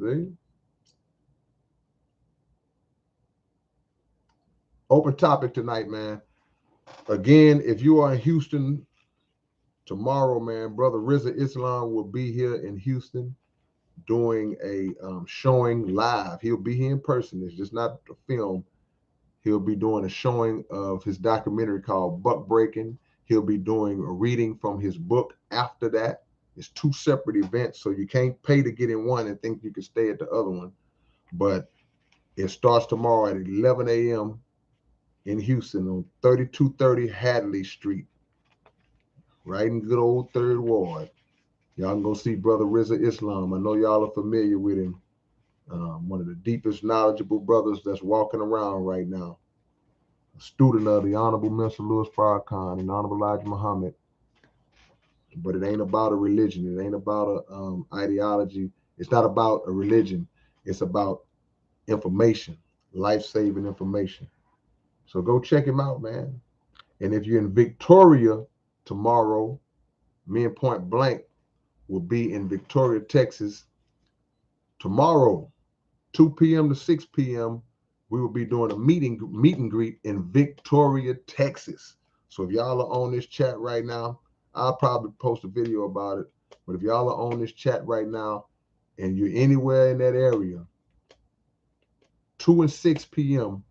See? Open topic tonight, man. Again, if you are in Houston tomorrow, man, Brother Rizza Islam will be here in Houston doing a showing live. He'll be here in person. It's just not a film. He'll be doing a showing of his documentary called Buck Breaking. He'll be doing a reading from his book after that. It's two separate events, so you can't pay to get in one and think you can stay at the other one. But it starts tomorrow at 11 a.m. in Houston on 3230 Hadley Street, right in good old Third Ward. Y'all can go see Brother Rizza Islam. I know y'all are familiar with him. One of the deepest, knowledgeable brothers that's walking around right now. A student of the Honorable Mr. Louis Farrakhan and Honorable Elijah Muhammad. But it ain't about a religion. It ain't about a ideology. It's not about a religion. It's about information, life-saving information. So go check him out, man. And if you're in Victoria tomorrow, me and Point Blank will be in Victoria, Texas tomorrow, 2 p.m. to 6 p.m. We will be doing a meet and greet in Victoria, Texas. So if y'all are on this chat right now, I'll probably post a video about it. But if y'all are on this chat right now and you're anywhere in that area, 2 and 6 p.m.,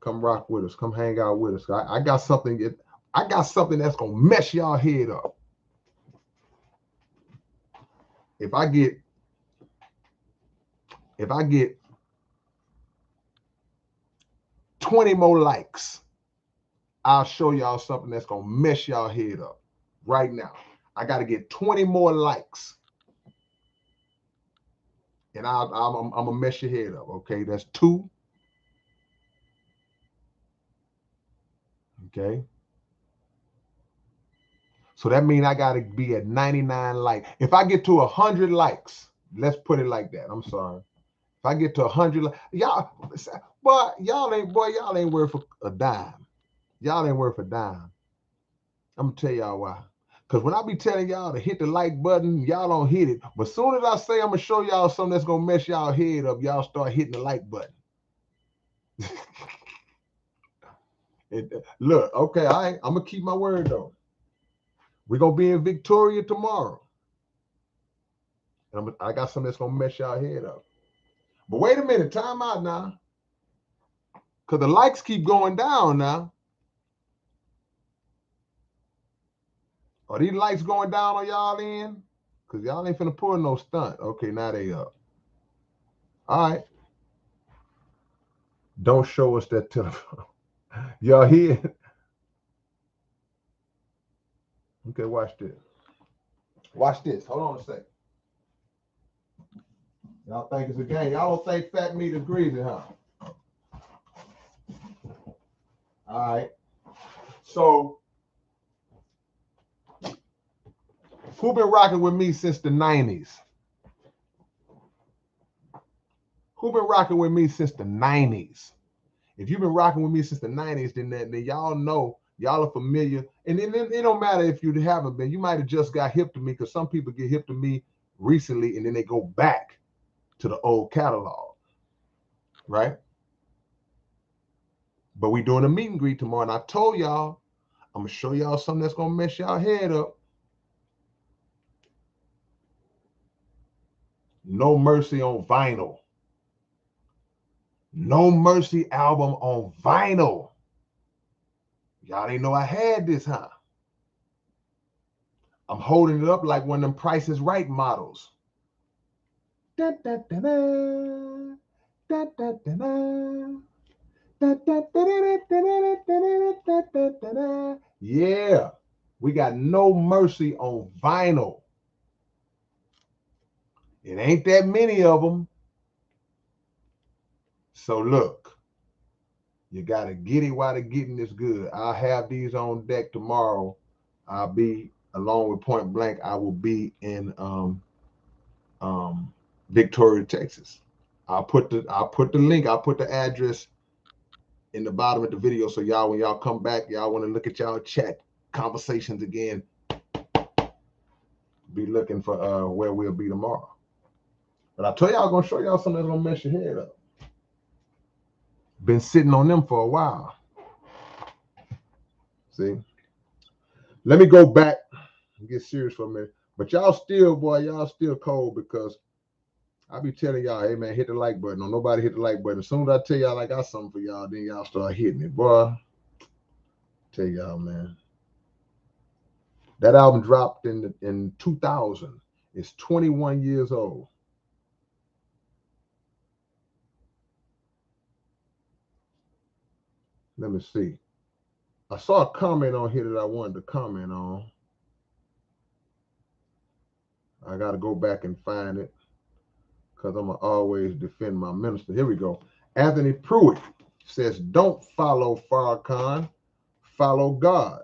come rock with us. Come hang out with us. I got something. I got something that's gonna mess y'all head up. If I get 20 more likes, I'll show y'all something that's gonna mess y'all head up right now. I got to get 20 more likes, and I'm gonna mess your head up. Okay, that's 2. Okay, so that means I got to be at 99 likes. If I get to 100 likes, let's put it like that. I'm sorry. If I get to 100, y'all ain't worth a dime. Y'all ain't worth a dime. I'm gonna tell y'all why. Because when I be telling y'all to hit the like button, y'all don't hit it. But as soon as I say I'm gonna show y'all something that's gonna mess y'all head up, y'all start hitting the like button. Look, okay, I'm gonna keep my word though. We're gonna be in Victoria tomorrow. And I got something that's gonna mess y'all head up. But wait a minute, time out now. Because the likes keep going down now. Are these likes going down on y'all end? Because y'all ain't finna pull no stunt. Okay, now they up. All right. Don't show us that telephone. Y'all here? Okay, watch this. Watch this. Hold on a second. Y'all think it's a game. Y'all don't think fat meat is greasy, huh? All right. So, who been rocking with me since the 90s? Who been rocking with me since the 90s? If you've been rocking with me since the 90s, then y'all know, y'all are familiar. And then it don't matter if you haven't been. You might have just got hip to me, because some people get hip to me recently and then they go back to the old catalog, right? But we doing a meet and greet tomorrow. And I told y'all, I'm going to show y'all something that's going to mess y'all head up. No Mercy on vinyl. No Mercy album on vinyl. Y'all didn't know I had this, huh? I'm holding it up like one of them Price is Right models. Da, da, da, da. Da, da, da, da. Yeah, we got No Mercy on vinyl. It ain't that many of them. So look, you got to get it while the getting is good. I'll have these on deck tomorrow. I'll be, along with Point Blank, I will be in Victoria, Texas. I'll put the link, I'll put the address in the bottom of the video, so y'all, when y'all come back, y'all want to look at y'all chat conversations again, be looking for where we'll be tomorrow. But I tell y'all, I'm gonna show y'all something that's gonna mess your head up. Been sitting on them for a while. See, let me go back and get serious for a minute. But y'all still, boy, y'all still cold, because I be telling y'all, hey man, hit the like button. Don't nobody hit the like button. As soon as I tell y'all I got something for y'all, then y'all start hitting it, boy. Tell y'all, man. That album dropped in 2000. It's 21 years old. Let me see. I saw a comment on here that I wanted to comment on. I got to go back and find it, because I'm going to always defend my minister. Here we go. Anthony Pruitt says, don't follow Farrakhan, follow God.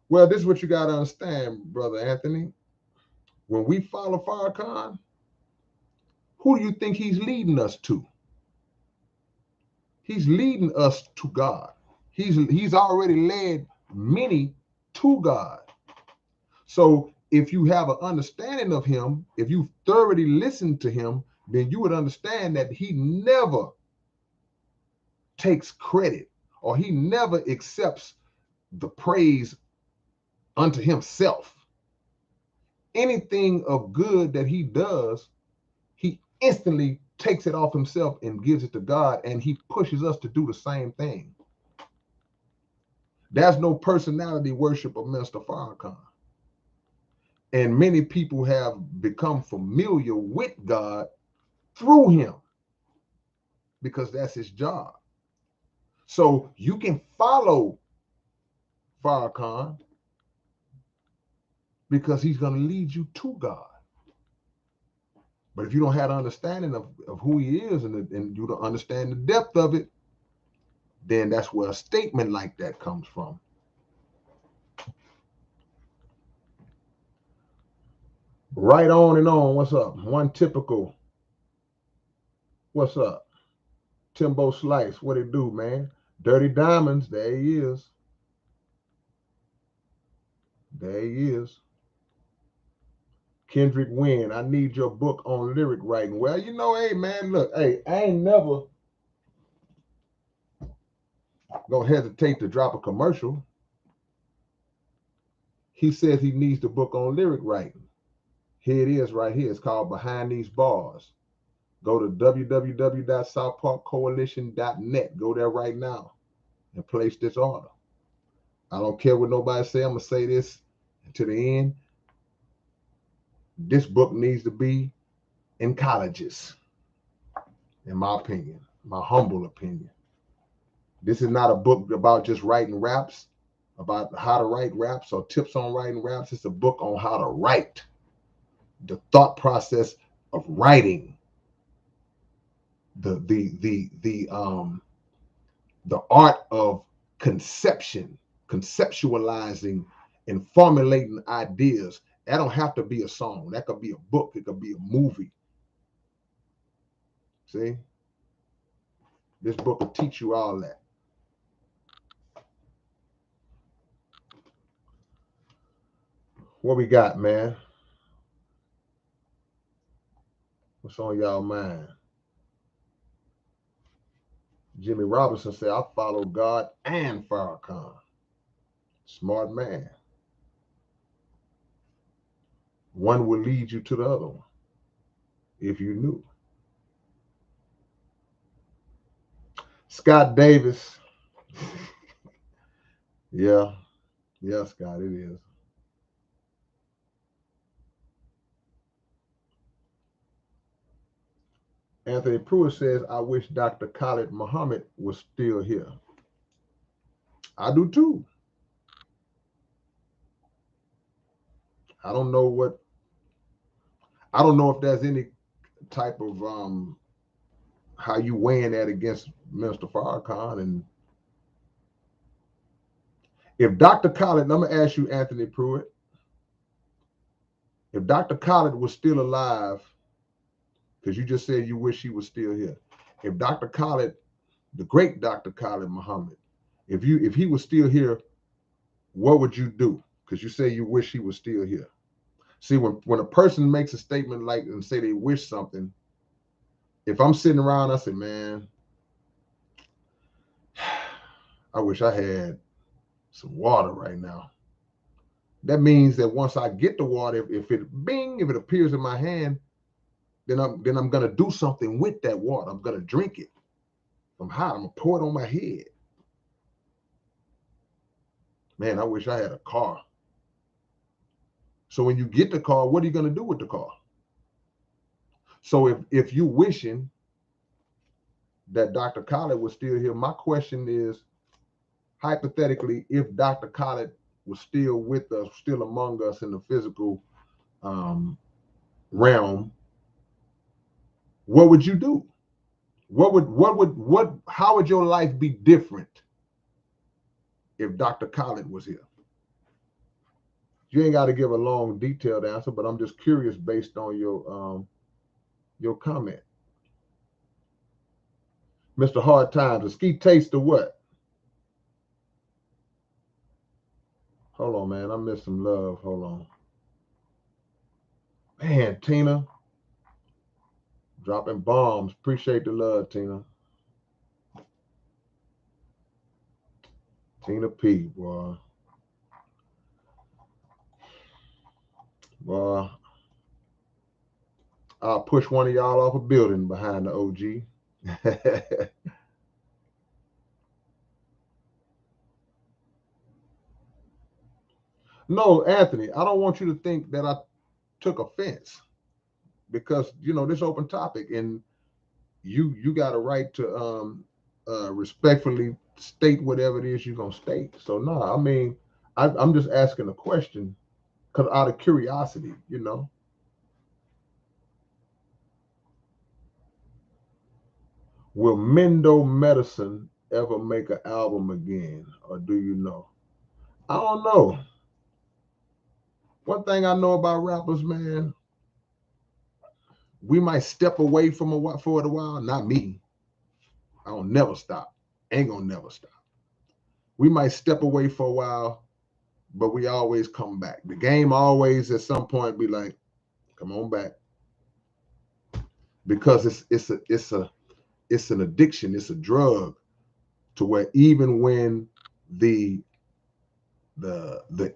Well, this is what you got to understand, Brother Anthony. When we follow Farrakhan, who do you think he's leading us to? He's leading us to God. He's already led many to God. So if you have an understanding of him, if you thoroughly listen to him, then you would understand that he never takes credit, or he never accepts the praise unto himself. Anything of good that he does, he instantly takes it off himself and gives it to God, and he pushes us to do the same thing. There's no personality worship of Mr. Farrakhan. And many people have become familiar with God through him, because that's his job. So you can follow Farrakhan because he's going to lead you to God. But if you don't have an understanding of who he is, and you don't understand the depth of it, then that's where a statement like that comes from. Right on and on. What's up? One typical. What's up? Timbo Slice. What it do, man? Dirty Diamonds. There he is. There he is. Kendrick Wynn, I need your book on lyric writing. Well, you know, hey, man, look, hey, I ain't never gonna hesitate to drop a commercial. He says he needs the book on lyric writing. Here it is right here. It's called Behind These Bars. Go to www.southparkcoalition.net. Go there right now and place this order. I don't care what nobody say. I'm going to say this to the end. This book needs to be in colleges, in my opinion, my humble opinion. This is not a book about just writing raps, about how to write raps or tips on writing raps. It's a book on how to write, the thought process of writing, the art of conceptualizing and formulating ideas. That don't have to be a song. That could be a book. It could be a movie. See? This book will teach you all that. What we got, man? What's on y'all mind? Jimmy Robinson said, I follow God and Farrakhan. Smart man. One will lead you to the other one. if you knew. Scott Davis. Yeah, yeah, Scott, it is. Anthony Pruitt says, I wish Dr. Khalid Muhammad was still here. I do too. I don't know what, I don't know if there's any type of how you weighing that against Minister Farrakhan. And if Dr. Khalid, I'm gonna ask you, Anthony Pruitt, if Dr. Khalid was still alive, because you just said you wish he was still here. If Dr. Khalid, the great Dr. Khalid Muhammad, if he was still here, what would you do? Because you say you wish he was still here. See, when a person makes a statement like and say they wish something, if I'm sitting around, I say, man, I wish I had some water right now. That means that once I get the water, if it appears in my hand, then I'm gonna do something with that water. I'm gonna drink it. If I'm hot, I'm gonna pour it on my head. Man, I wish I had a car. So when you get the car, what are you gonna do with the car? So if you wishing that Dr. Khalid was still here, my question is, hypothetically, if Dr. Khalid was still with us, still among us in the physical realm, what would you do? How would your life be different if Dr. Khalid was here? You ain't got to give a long, detailed answer, but I'm just curious based on your comment. Mr. Hard Times, a ski taste of what? Hold on, man. I missed some love. Hold on. Man, Tina, dropping bombs. Appreciate the love, Tina. Tina P, boy. Boy, I'll push one of y'all off a building behind the OG. No, Anthony, I don't want you to think that I took offense because this open topic and you got a right to respectfully state whatever it is you're gonna state. So no, I mean I'm just asking a question because out of curiosity, Will Mendo Medicine ever make an album again, or do you know? I don't know. One thing I know about rappers, man, we might step away from for a while. Not me. I don't never stop. Ain't gonna never stop. We might step away for a while, but we always come back. The game always at some point be like, come on back. Because it's an addiction, it's a drug to where even when the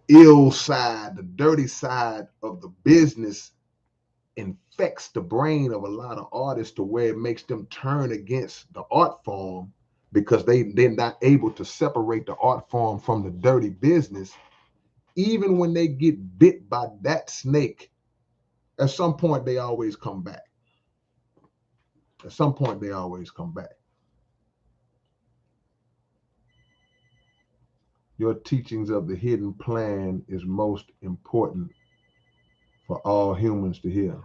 ill side, the dirty side of the business infects the brain of a lot of artists to where it makes them turn against the art form because they're not able to separate the art form from the dirty business. Even when they get bit by that snake, at some point they always come back. At some point they always come back. Your teachings of the hidden plan is most important for all humans to hear.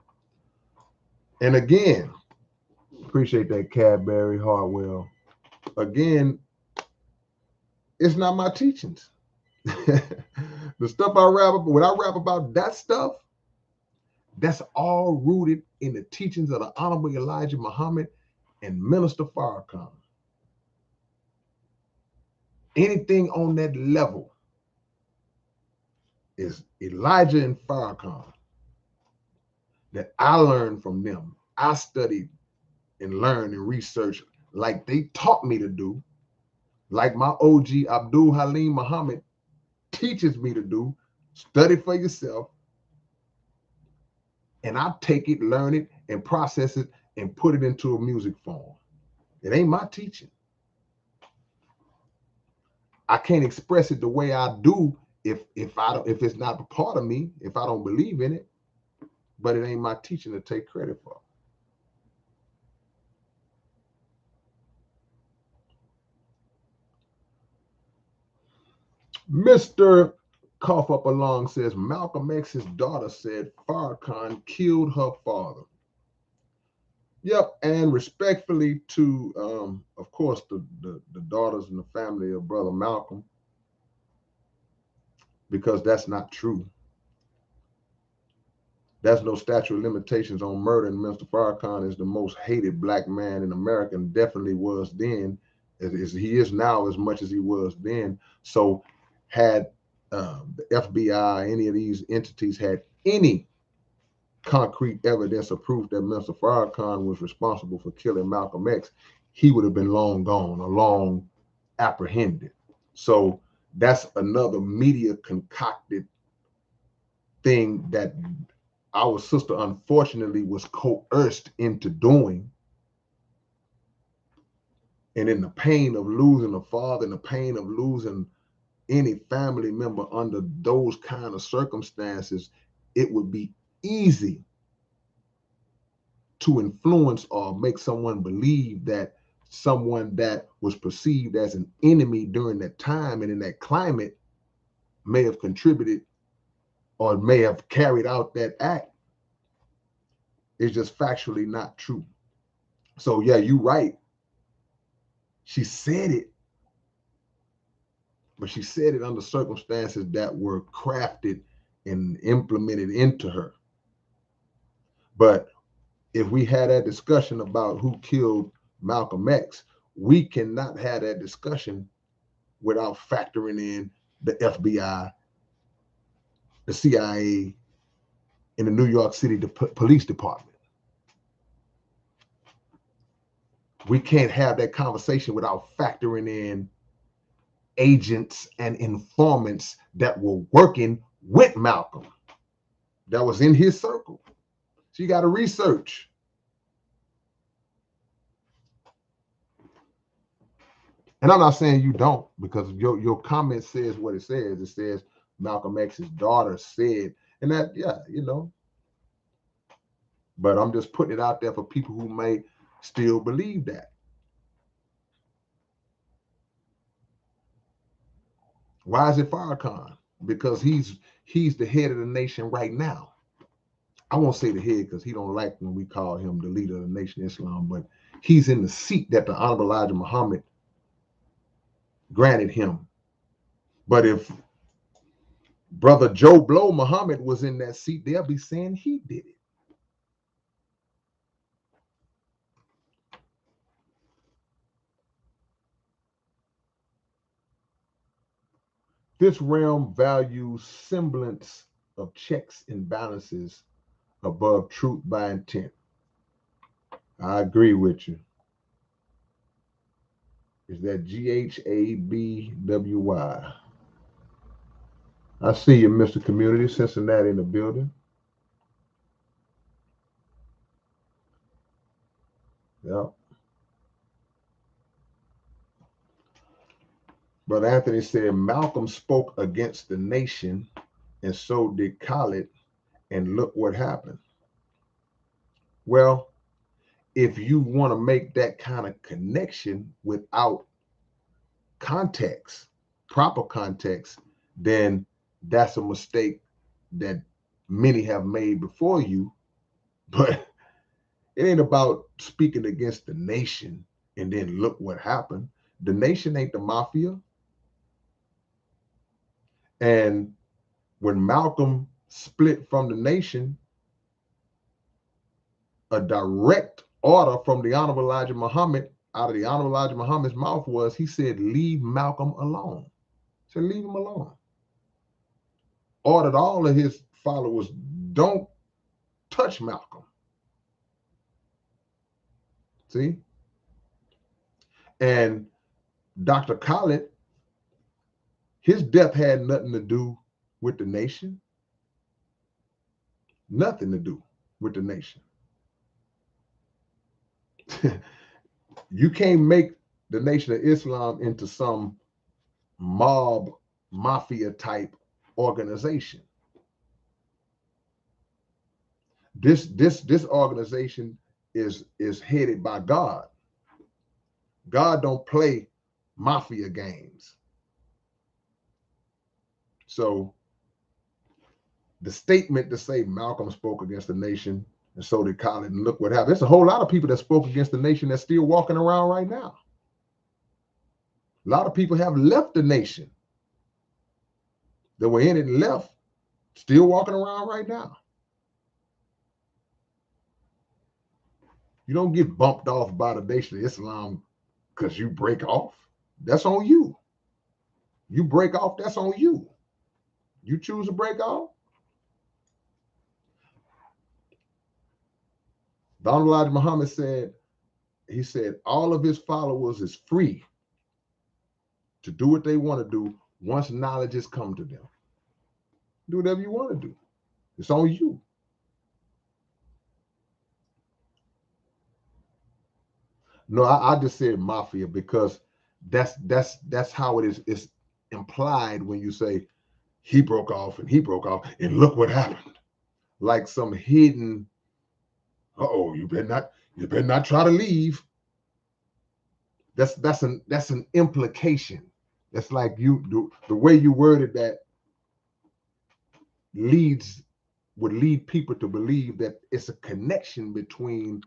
And again, appreciate that, Cadbury Hartwell. Again, it's not my teachings. The stuff I rap about, when I rap about that stuff, that's all rooted in the teachings of the Honorable Elijah Muhammad and Minister Farrakhan. Anything on that level is Elijah and Farrakhan that I learned from them. I studied and learned and researched like they taught me to do, like my OG Abdul Halim Muhammad teaches me to do. Study for yourself and I take it, learn it, and process it, and put it into a music form. It ain't my teaching. I can't express it the way I do if it's not a part of me, if I don't believe in it. But it ain't my teaching to take credit for. Mr. Cough Up Along says Malcolm X's daughter said Farrakhan killed her father. Yep, and respectfully to, of course, the daughters and the family of Brother Malcolm, because that's not true. There's no statute of limitations on murder, and Mr. Farrakhan is the most hated black man in America, and definitely was then, as he is now, as much as he was then. So had the FBI, any of these entities had any concrete evidence or proof that Mr. Farrakhan was responsible for killing Malcolm X, he would have been long gone or long apprehended. So that's another media concocted thing that our sister unfortunately was coerced into doing. And in the pain of losing a father, and the pain of losing any family member under those kind of circumstances, it would be easy to influence or make someone believe that someone that was perceived as an enemy during that time and in that climate may have contributed or may have carried out that act. It's just factually not true. So yeah, you're right. She said it, but she said it under circumstances that were crafted and implemented into her. But if we had that discussion about who killed Malcolm X, we cannot have that discussion without factoring in the FBI, the CIA, and the New York City Police Department. We can't have that conversation without factoring in agents and informants that were working with Malcolm, that was in his circle. So you got to research. And I'm not saying you don't, because your comment says what it says. It says Malcolm X's daughter said, and that, yeah, you know. But I'm just putting it out there for people who may still believe that. Why is it Farrakhan? Because he's the head of the nation right now. I won't say the head because he don't like when we call him the leader of the nation of Islam, but he's in the seat that the Honorable Elijah Muhammad granted him. But if Brother Joe Blow Muhammad was in that seat, they'll be saying he did it. This realm values semblance of checks and balances above truth by intent. I agree with you. Is that GHABWY? I see you, Mr. Community, Cincinnati in the building. Yep. Brother Anthony said Malcolm spoke against the nation, and so did Khalid, and look what happened. Well, if you want to make that kind of connection without context, proper context, then that's a mistake that many have made before you. But it ain't about speaking against the nation and then look what happened. The nation ain't the mafia. And when Malcolm split from the nation, a direct order from the Honorable Elijah Muhammad out of the Honorable Elijah Muhammad's mouth was, he said, leave Malcolm alone. He said, leave him alone. Ordered all of his followers, don't touch Malcolm. See? And Dr. Khalid, his death had nothing to do with the nation. Nothing to do. with the nation. You can't make the Nation of Islam into some mob mafia type organization. This organization is headed by God. God don't play mafia games. So the statement to say Malcolm spoke against the nation and so did Khalid, and look what happened. There's a whole lot of people that spoke against the nation that's still walking around right now. A lot of people have left the nation that were in it and left, still walking around right now. You don't get bumped off by the Nation of Islam because you break off. That's on you. You break off, that's on you. You choose to break off. Donald Elijah Muhammad said, he said, all of his followers is free to do what they want to do once knowledge has come to them. Do whatever you want to do. It's on you. No, I just said mafia because that's how it is. It's implied when you say he broke off and look what happened. Like some hidden, uh-oh, you better not try to leave. That's an implication. That's like you the way you worded that would lead people to believe that it's a connection between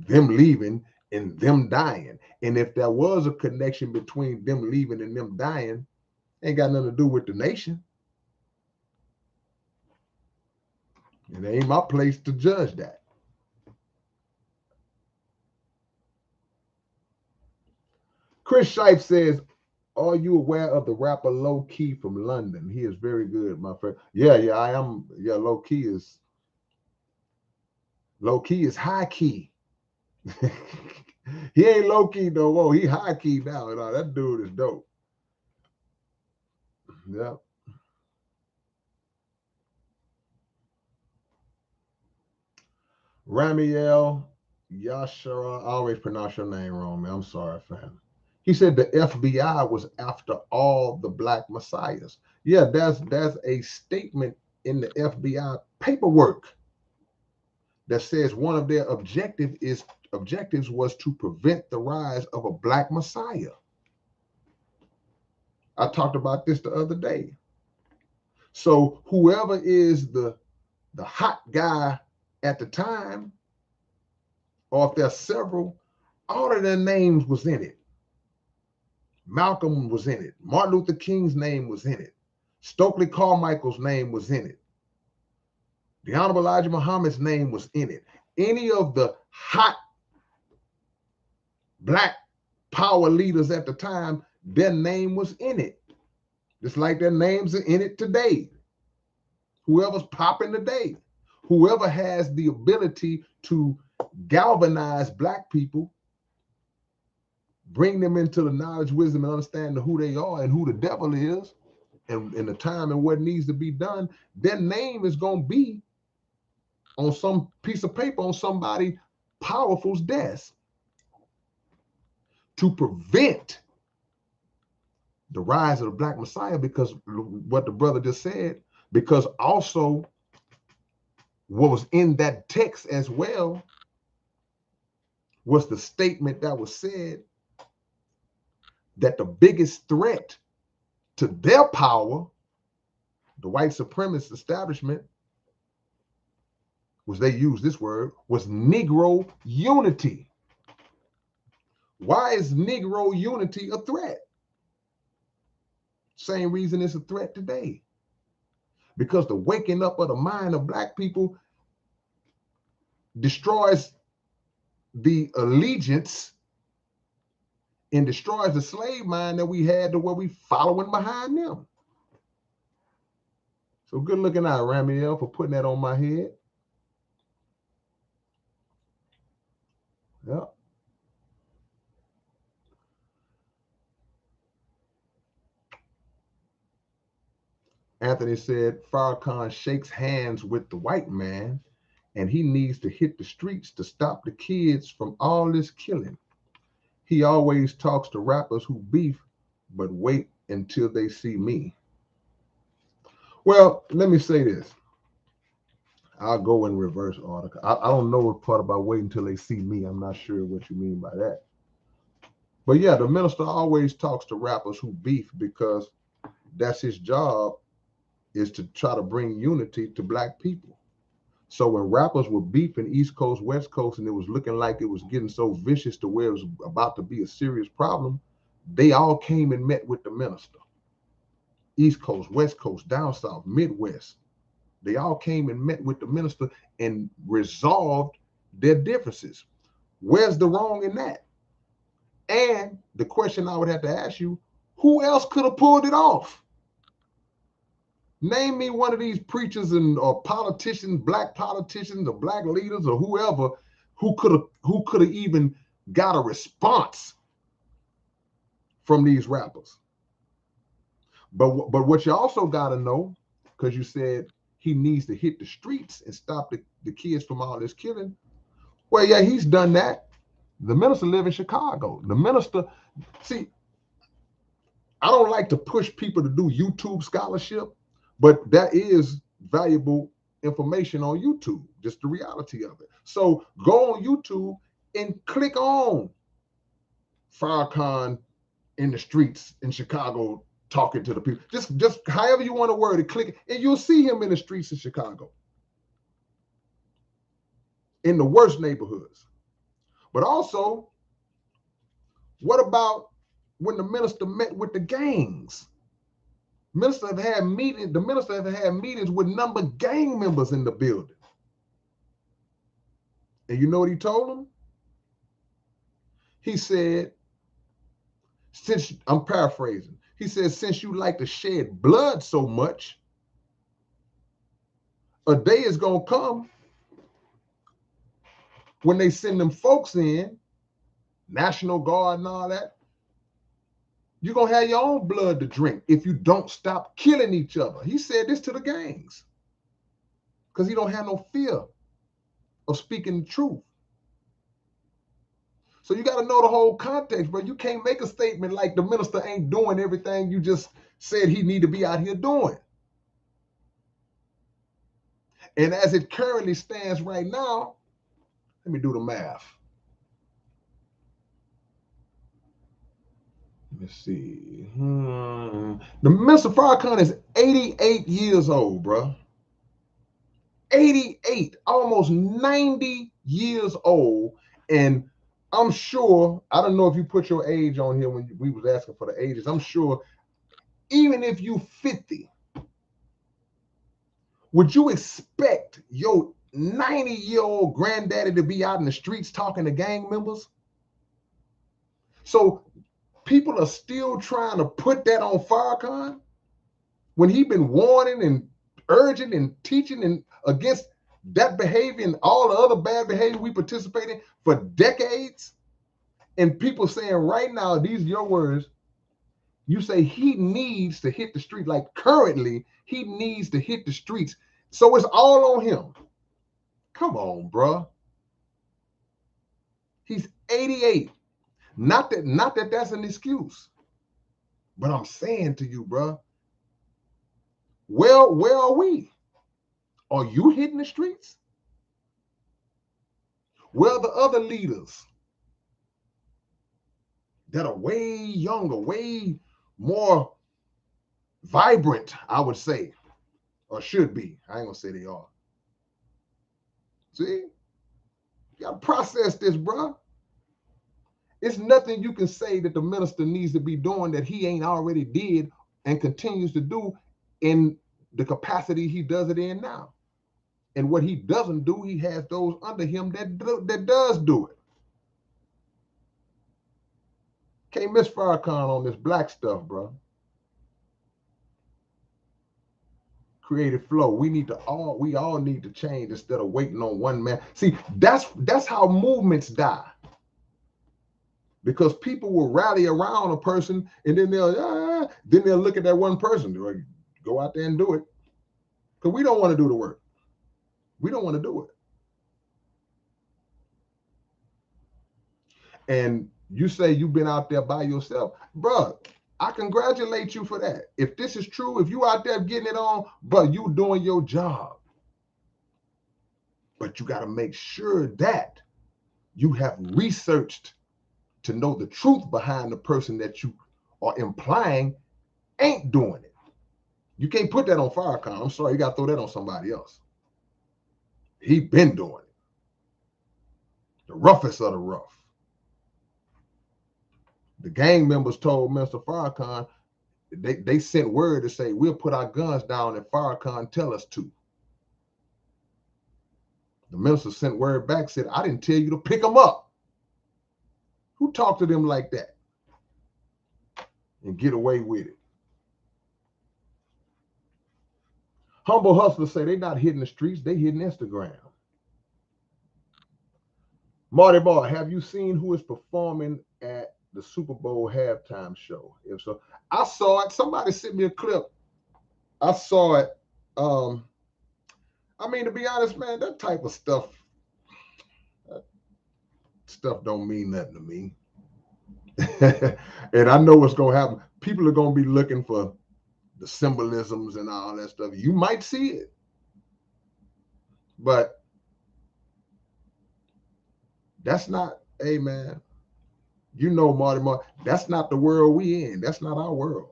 them leaving and them dying. And if there was a connection between them leaving and them dying, ain't got nothing to do with the nation. It ain't my place to judge that. Chris Shipe says, are you aware of the rapper Low Key from London? He is very good, my friend. Yeah, I am. Yeah, Low Key is high key. He ain't low key no more. He high key now. You know, that dude is dope. Yeah. Ramiel Yashara, I always pronounce your name wrong, man. I'm sorry, fam. He said the FBI was after all the black messiahs. Yeah, there's a statement in the FBI paperwork that says one of their objectives was to prevent the rise of a black messiah. I talked about this the other day. So whoever is the hot guy at the time, or if there's several, all of their names was in it. Malcolm was in it. Martin Luther King's name was in it. Stokely Carmichael's name was in it. The Honorable Elijah Muhammad's name was in it. Any of the hot black power leaders at the time, their name was in it. Just like their names are in it today. Whoever's popping today, whoever has the ability to galvanize black people, bring them into the knowledge, wisdom, and understanding of who they are and who the devil is, and the time and what needs to be done, their name is going to be on some piece of paper on somebody powerful's desk to prevent the rise of the black messiah, because what the brother just said, because also what was in that text as well was the statement that was said that the biggest threat to their power, the white supremacist establishment, was, they used this word, was Negro unity. Why is Negro unity a threat? Same reason it's a threat today. Because the waking up of the mind of black people destroys the allegiance and destroys the slave mind that we had to where we following behind them. So good looking out, Ramiel, for putting that on my head. Yeah. Anthony said Farrakhan shakes hands with the white man and he needs to hit the streets to stop the kids from all this killing. He always talks to rappers who beef, but wait until they see me. Well, let me say this. I'll go in reverse order. I don't know what part about wait until they see me. I'm not sure what you mean by that. But yeah, the minister always talks to rappers who beef because that's his job, is to try to bring unity to black people. So when rappers were beefing East Coast, West Coast, and it was looking like it was getting so vicious to where it was about to be a serious problem, they all came and met with the minister. East Coast, West Coast, down South, Midwest. They all came and met with the minister and resolved their differences. Where's the wrong in that? And the question I would have to ask you, who else could have pulled it off? Name me one of these preachers or politicians, black politicians or black leaders or whoever, who could have even got a response from these rappers. But what you also got to know, because you said he needs to hit the streets and stop the kids from all this killing. Well, yeah, he's done that. The minister lives in Chicago. The minister, see, I don't like to push people to do YouTube scholarship, but that is valuable information on YouTube, just the reality of it. So go on YouTube and click on Farrakhan in the streets in Chicago talking to the people. Just however you want to word it, click, and you'll see him in the streets of Chicago, in the worst neighborhoods. But also, what about when the minister met with the gangs? The minister have had meetings with number gang members in the building. And you know what he told them? He said, I'm paraphrasing, he said, since you like to shed blood so much, a day is going to come when they send them folks in, National Guard and all that, you're going to have your own blood to drink if you don't stop killing each other. He said this to the gangs because he don't have no fear of speaking the truth. So you got to know the whole context, bro. You can't make a statement like the minister ain't doing everything you just said he need to be out here doing. And as it currently stands right now, let me do the math. Let's see. The minister Farrakhan is 88 years old, bro. 88, almost 90 years old. And I'm sure, I don't know if you put your age on here when we was asking for the ages. I'm sure even if you 50, would you expect your 90-year-old granddaddy to be out in the streets talking to gang members? So people are still trying to put that on Farrakhan when he's been warning and urging and teaching and against that behavior and all the other bad behavior we participate in for decades. And people saying right now, these are your words, you say he needs to hit the street. Like currently, he needs to hit the streets. So it's all on him. Come on, bro. He's 88. Not that that's an excuse. But I'm saying to you, bro, well, where are we? Are you hitting the streets? Where are the other leaders that are way younger, way more vibrant, I would say, or should be? I ain't gonna say they are. See, you gotta process this, bro. It's nothing you can say that the minister needs to be doing that he ain't already did and continues to do in the capacity he does it in now. And what he doesn't do, he has those under him that does do it. Can't miss Farrakhan on this black stuff, bro. Creative flow. We all need to change instead of waiting on one man. See, that's how movements die. Because people will rally around a person and then they'll look at that one person, like, go out there and do it. Because we don't want to do the work. We don't want to do it. and you say you've been out there by yourself, bruh, I congratulate you for that. If this is true, if you out there getting it on, bruh, you doing your job. But you got to make sure that you have researched to know the truth behind the person that you are implying ain't doing it. You can't put that on Farrakhan. I'm sorry, you got to throw that on somebody else. He been doing it. The roughest of the rough. The gang members told Mr. Farrakhan, they sent word to say, we'll put our guns down if Farrakhan tell us to. The minister sent word back, said, I didn't tell you to pick them up. Who talked to them like that and get away with it? Humble hustlers say they not hitting the streets, they hitting Instagram. Marty Boy, have you seen who is performing at the Super Bowl halftime show? If so, I saw it. Somebody sent me a clip. I saw it. I mean, to be honest, man, that type of stuff don't mean nothing to me. And I know what's going to happen. People are going to be looking for the symbolisms and all that stuff. You might see it, but that's not, hey, man, you know, Marty, that's not the world we in. That's not our world.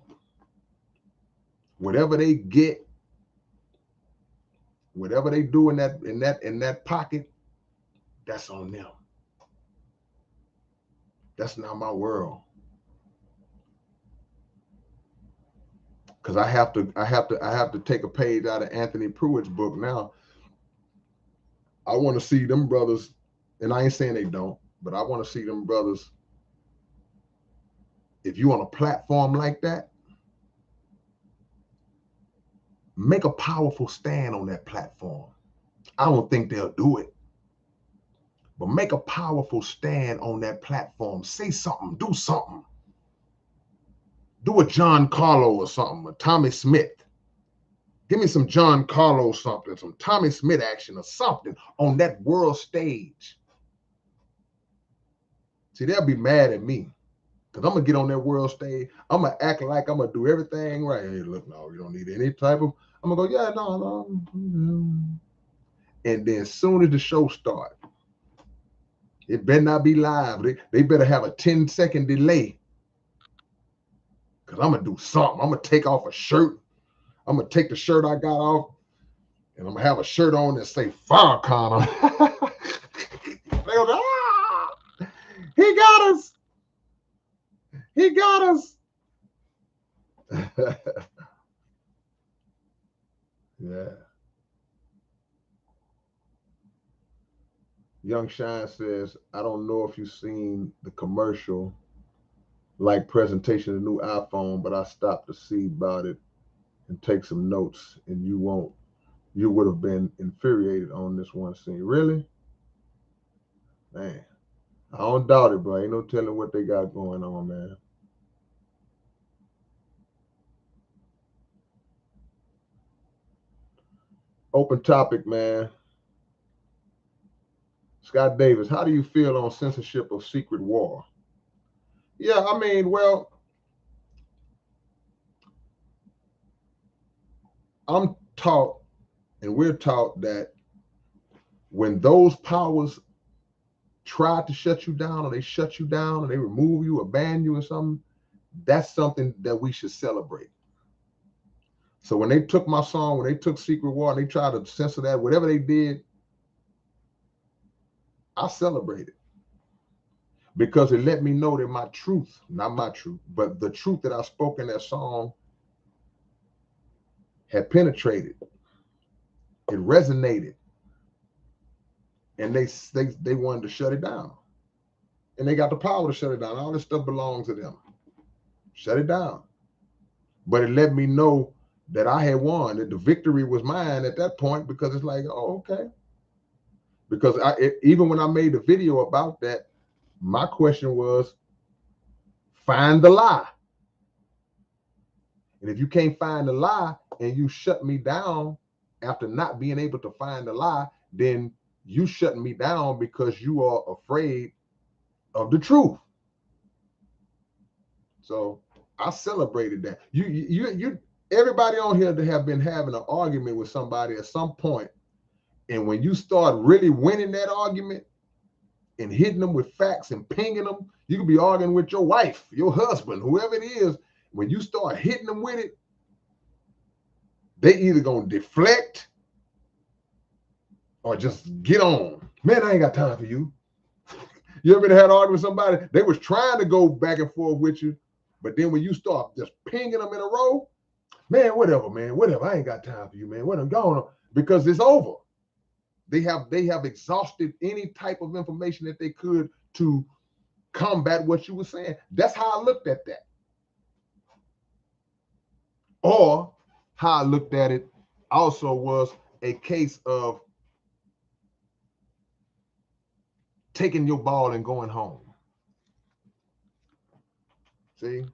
Whatever they get, whatever they do in that pocket, that's on them. That's not my world. Because I have to take a page out of Anthony Pruitt's book now. I want to see them brothers, and I ain't saying they don't, but I want to see them brothers. If you on a platform like that, make a powerful stand on that platform. I don't think they'll do it, but make a powerful stand on that platform. Say something, do something. Do a John Carlo or something, a Tommy Smith. Give me some John Carlo something, some Tommy Smith action or something on that world stage. See, they'll be mad at me because I'm going to get on that world stage. I'm going to act like I'm going to do everything right. Hey, look, no, you don't need any type of, I'm going to go, yeah, no. And then as soon as the show starts, it better not be live. They better have a 10-second delay. Because I'm going to do something. I'm going to take off a shirt. I'm going to take the shirt I got off, and I'm going to have a shirt on that say Farrakhan on. They go, ah, he got us. He got us. Yeah. Young Shine says, I don't know if you've seen the commercial like presentation of the new iPhone, but I stopped to see about it and take some notes, and you would have been infuriated on this one scene. Really? Man, I don't doubt it, bro. Ain't no telling what they got going on, man. Open topic, man. Scott Davis, how do you feel on censorship of Secret War? Yeah, I mean, well, I'm taught, and we're taught that when those powers try to shut you down, or they shut you down, or they remove you or ban you or something, that's something that we should celebrate. So when they took my song, when they took Secret War, and they tried to censor that, whatever they did, I celebrated. Because it let me know that my truth, not my truth, but the truth that I spoke in that song had penetrated. It resonated. And they wanted to shut it down. And they got the power to shut it down. All this stuff belongs to them. Shut it down. But it let me know that I had won, that the victory was mine at that point, because it's like, oh, okay. Because even when I made the video about that, my question was, find the lie. And if you can't find the lie and you shut me down after not being able to find the lie, then you shutting me down because you are afraid of the truth. So I celebrated that. You everybody on here that have been having an argument with somebody at some point, and when you start really winning that argument and hitting them with facts and pinging them, you could be arguing with your wife, your husband, whoever it is. When you start hitting them with it, they either gonna deflect or just get on. Man, I ain't got time for you. You ever had an argument with somebody? They was trying to go back and forth with you, but then when you start just pinging them in a row, man, whatever, man, whatever. I ain't got time for you, man. What I'm going on? Because it's over. They have exhausted any type of information that they could to combat what you were saying. That's how I looked at that. Or how I looked at it also was a case of taking your ball and going home. See?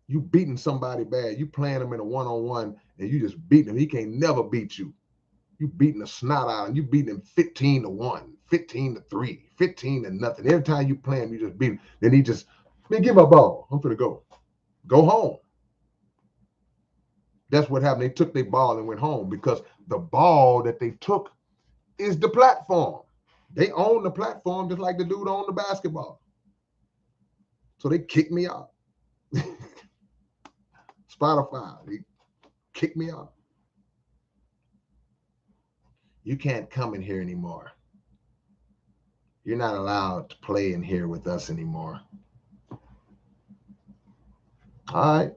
You beating somebody bad. You playing them in a one-on-one and you just beating him. He can't never beat you. You beating the snot out and you beating him 15-1, 15-3, 15-0. Every time you play him, you just beat him. Then he just, man, give my ball. I'm gonna go. Go home. That's what happened. They took their ball and went home because the ball that they took is the platform. They own the platform just like the dude owned the basketball. So they kicked me out. Spotify, they kicked me out. You can't come in here anymore. You're not allowed to play in here with us anymore. All right.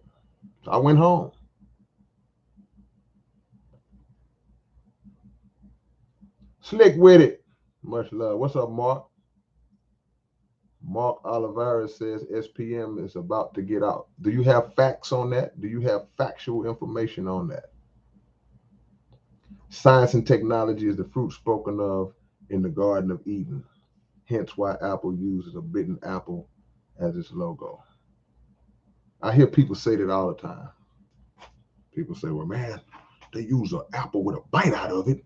I went home. Slick with it. Much love. What's up, Mark? Mark Oliveira says SPM is about to get out. Do you have facts on that? Do you have factual information on that? Science and technology is the fruit spoken of in the Garden of Eden. Hence why Apple uses a bitten apple as its logo. I hear people say that all the time. People say, well, man, they use an apple with a bite out of it.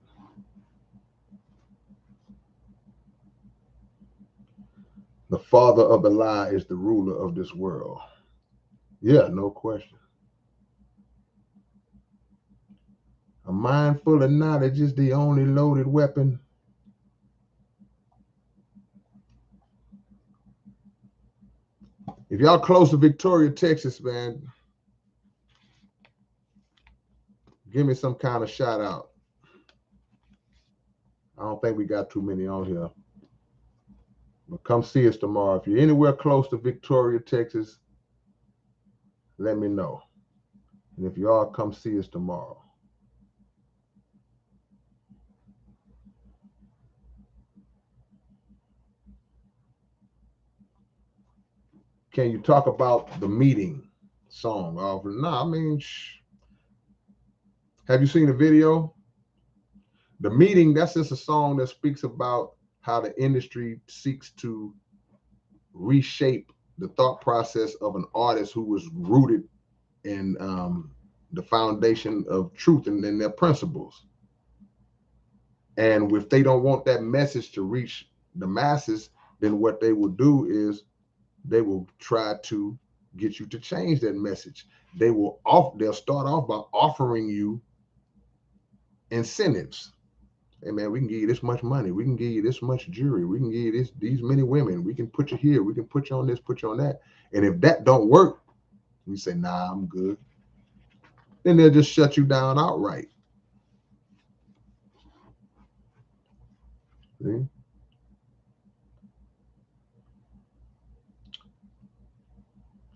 The father of the lie is the ruler of this world. Yeah, no question. A mind full of knowledge is the only loaded weapon. If y'all close to Victoria, Texas, man, give me some kind of shout out. I don't think we got too many on here. But come see us tomorrow. If you're anywhere close to Victoria, Texas, let me know. And if you are, come see us tomorrow. Can you talk about the meeting song? No, I mean, have you seen the video? The meeting, that's just a song that speaks about how the industry seeks to reshape the thought process of an artist who was rooted in the foundation of truth and in their principles. And if they don't want that message to reach the masses, then what they will do is they will try to get you to change that message. They'll start off by offering you incentives. Hey man, we can give you this much money. We can give you this much jewelry. We can give you these many women. We can put you here. We can put you on this, put you on that. And if that don't work, you say, nah, I'm good. Then they'll just shut you down outright. See?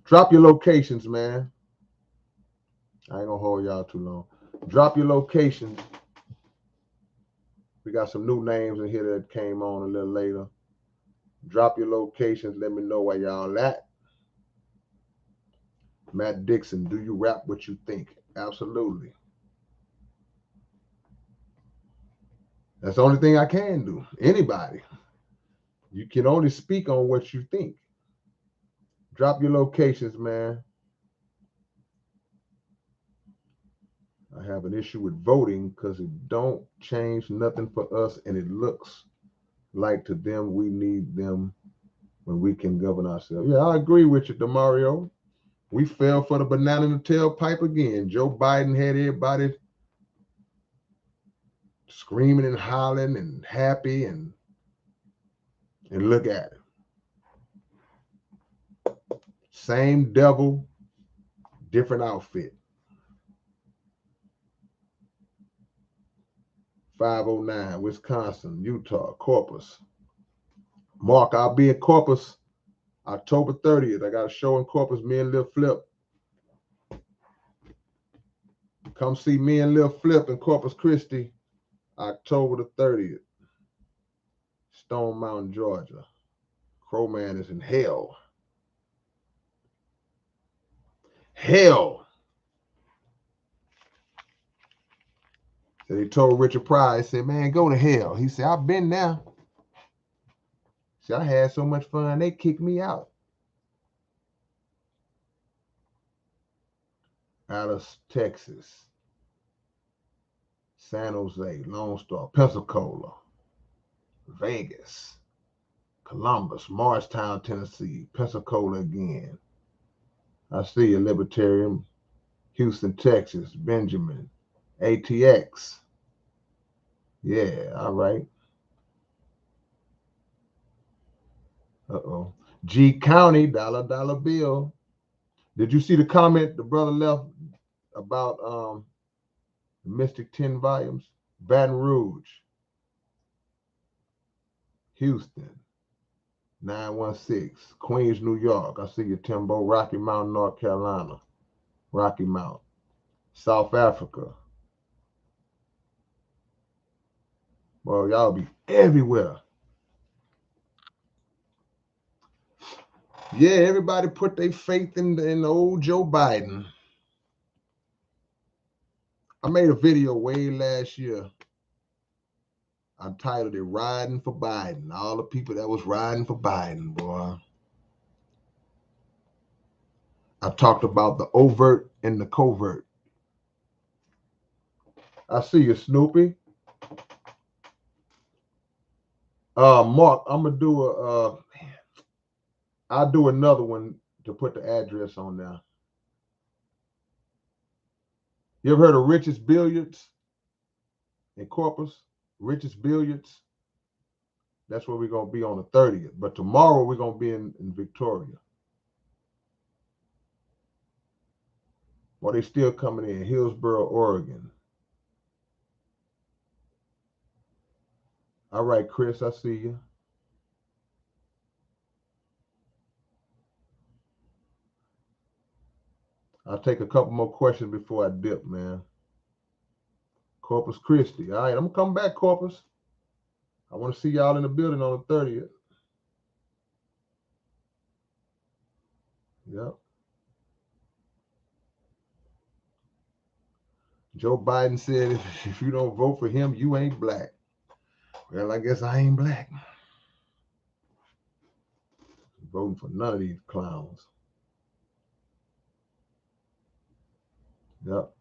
Drop your locations, man. I ain't gonna hold y'all too long. Drop your locations. We got some new names in here that came on a little later. Drop your locations. Let me know where y'all at. Matt Dixon, do you rap what you think? Absolutely. That's the only thing I can do. Anybody. You can only speak on what you think. Drop your locations, man. I have an issue with voting because it don't change nothing for us, and it looks like to them we need them when we can govern ourselves. Yeah, I agree with you, DeMario. We fell for the banana in the tailpipe again. Joe Biden had everybody screaming and hollering and happy, and look at it. Same devil, different outfit. 509, Wisconsin, Utah, Corpus. Mark, I'll be in Corpus October 30th. I got a show in Corpus, me and Lil Flip. Come see me and Lil Flip in Corpus Christi, October the 30th. Stone Mountain, Georgia. Crowman is in hell. Hell. So they told Richard Pryor, said, man, go to hell. He said, I've been there. See, I had so much fun, they kicked me out. Alice, Texas. San Jose, Lone Star, Pensacola, Vegas, Columbus, Morristown, Tennessee, Pensacola again. I see you, Libertarian. Houston, Texas, Benjamin, ATX. Yeah, all right. Uh-oh. G County, dollar bill. Did you see the comment the brother left about Mystic 10 volumes? Baton Rouge, Houston, 916, Queens, New York. I see you, Timbo. Rocky Mount, North Carolina. Rocky Mount. South Africa. Well, y'all be everywhere. Yeah, everybody put their faith in old Joe Biden. I made a video way last year. I titled it Riding for Biden. All the people that was riding for Biden, boy. I talked about the overt and the covert. I see you, Snoopy. Mark, I'm gonna do I'll do another one to put the address on there. You ever heard of Rich's Billiards in Corpus? Rich's Billiards. That's where we're gonna be on the 30th. But tomorrow we're gonna be in Victoria. Well, they still coming in Hillsboro, Oregon. All right, Chris, I see you. I'll take a couple more questions before I dip, man. Corpus Christi. All right, I'm gonna come back, Corpus. I want to see y'all in the building on the 30th. Yep. Joe Biden said, if you don't vote for him, you ain't black. Well, I guess I ain't black. Voting for none of these clowns. Yep.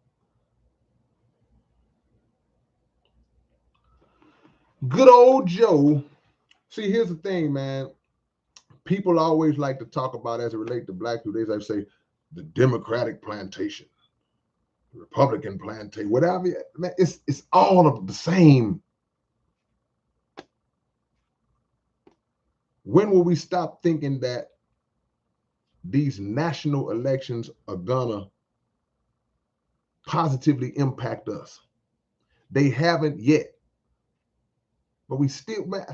Good old Joe. See, here's the thing, man. People always like to talk about, as it relates to black people, they like to say the Democratic plantation, the Republican plantation, whatever. Man, it's all of the same. When will we stop thinking that these national elections are gonna positively impact us? They haven't yet. But we still, man,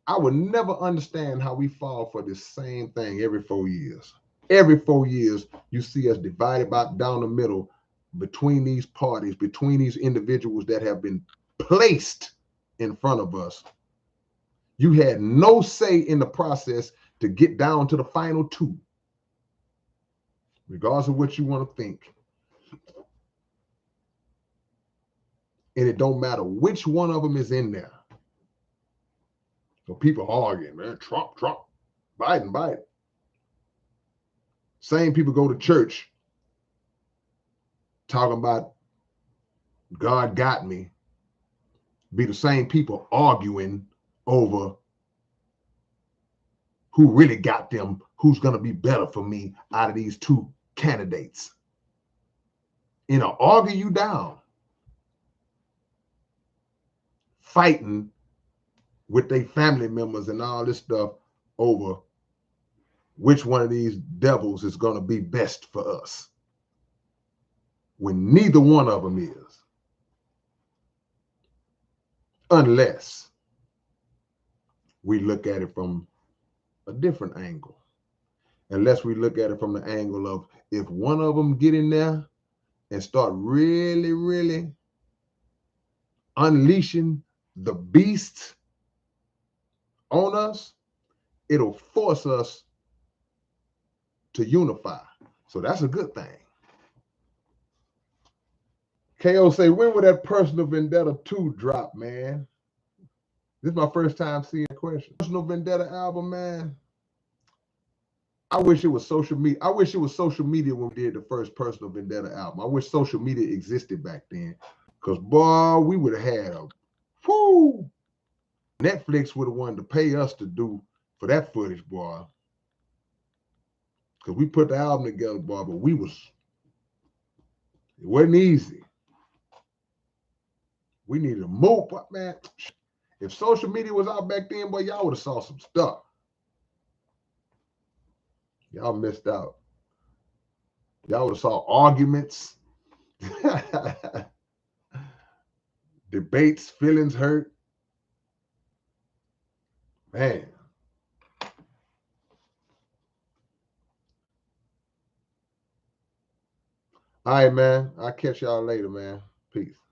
I would never understand how we fall for this same thing every 4 years. Every 4 years, you see us divided down the middle between these parties, between these individuals that have been placed in front of us. You had no say in the process to get down to the final two, regardless of what you want to think. And it don't matter which one of them is in there. So people arguing, man, Trump, Biden. Same people go to church talking about God got me. Be the same people arguing over who really got them, who's going to be better for me out of these two candidates. You know, argue you down, fighting with their family members and all this stuff over which one of these devils is going to be best for us, when neither one of them is. Unless we look at it from a different angle. Unless we look at it from the angle of, if one of them get in there and start really, really unleashing the beast on us, it'll force us to unify. So that's a good thing. KO say, when will that Personal Vendetta 2 drop, man? This is my first time seeing a question. Personal Vendetta album, man. I wish it was social media. I wish it was social media when we did the first Personal Vendetta album. I wish social media existed back then. Because, boy, we would have had a, whoo! Netflix would have wanted to pay us to do for that footage, boy. Because we put the album together, boy, but it wasn't easy. We needed a move, man. If social media was out back then, boy, y'all would have saw some stuff. Y'all missed out. Y'all would have saw arguments, debates, feelings hurt. Man. All right, man. I'll catch y'all later, man. Peace.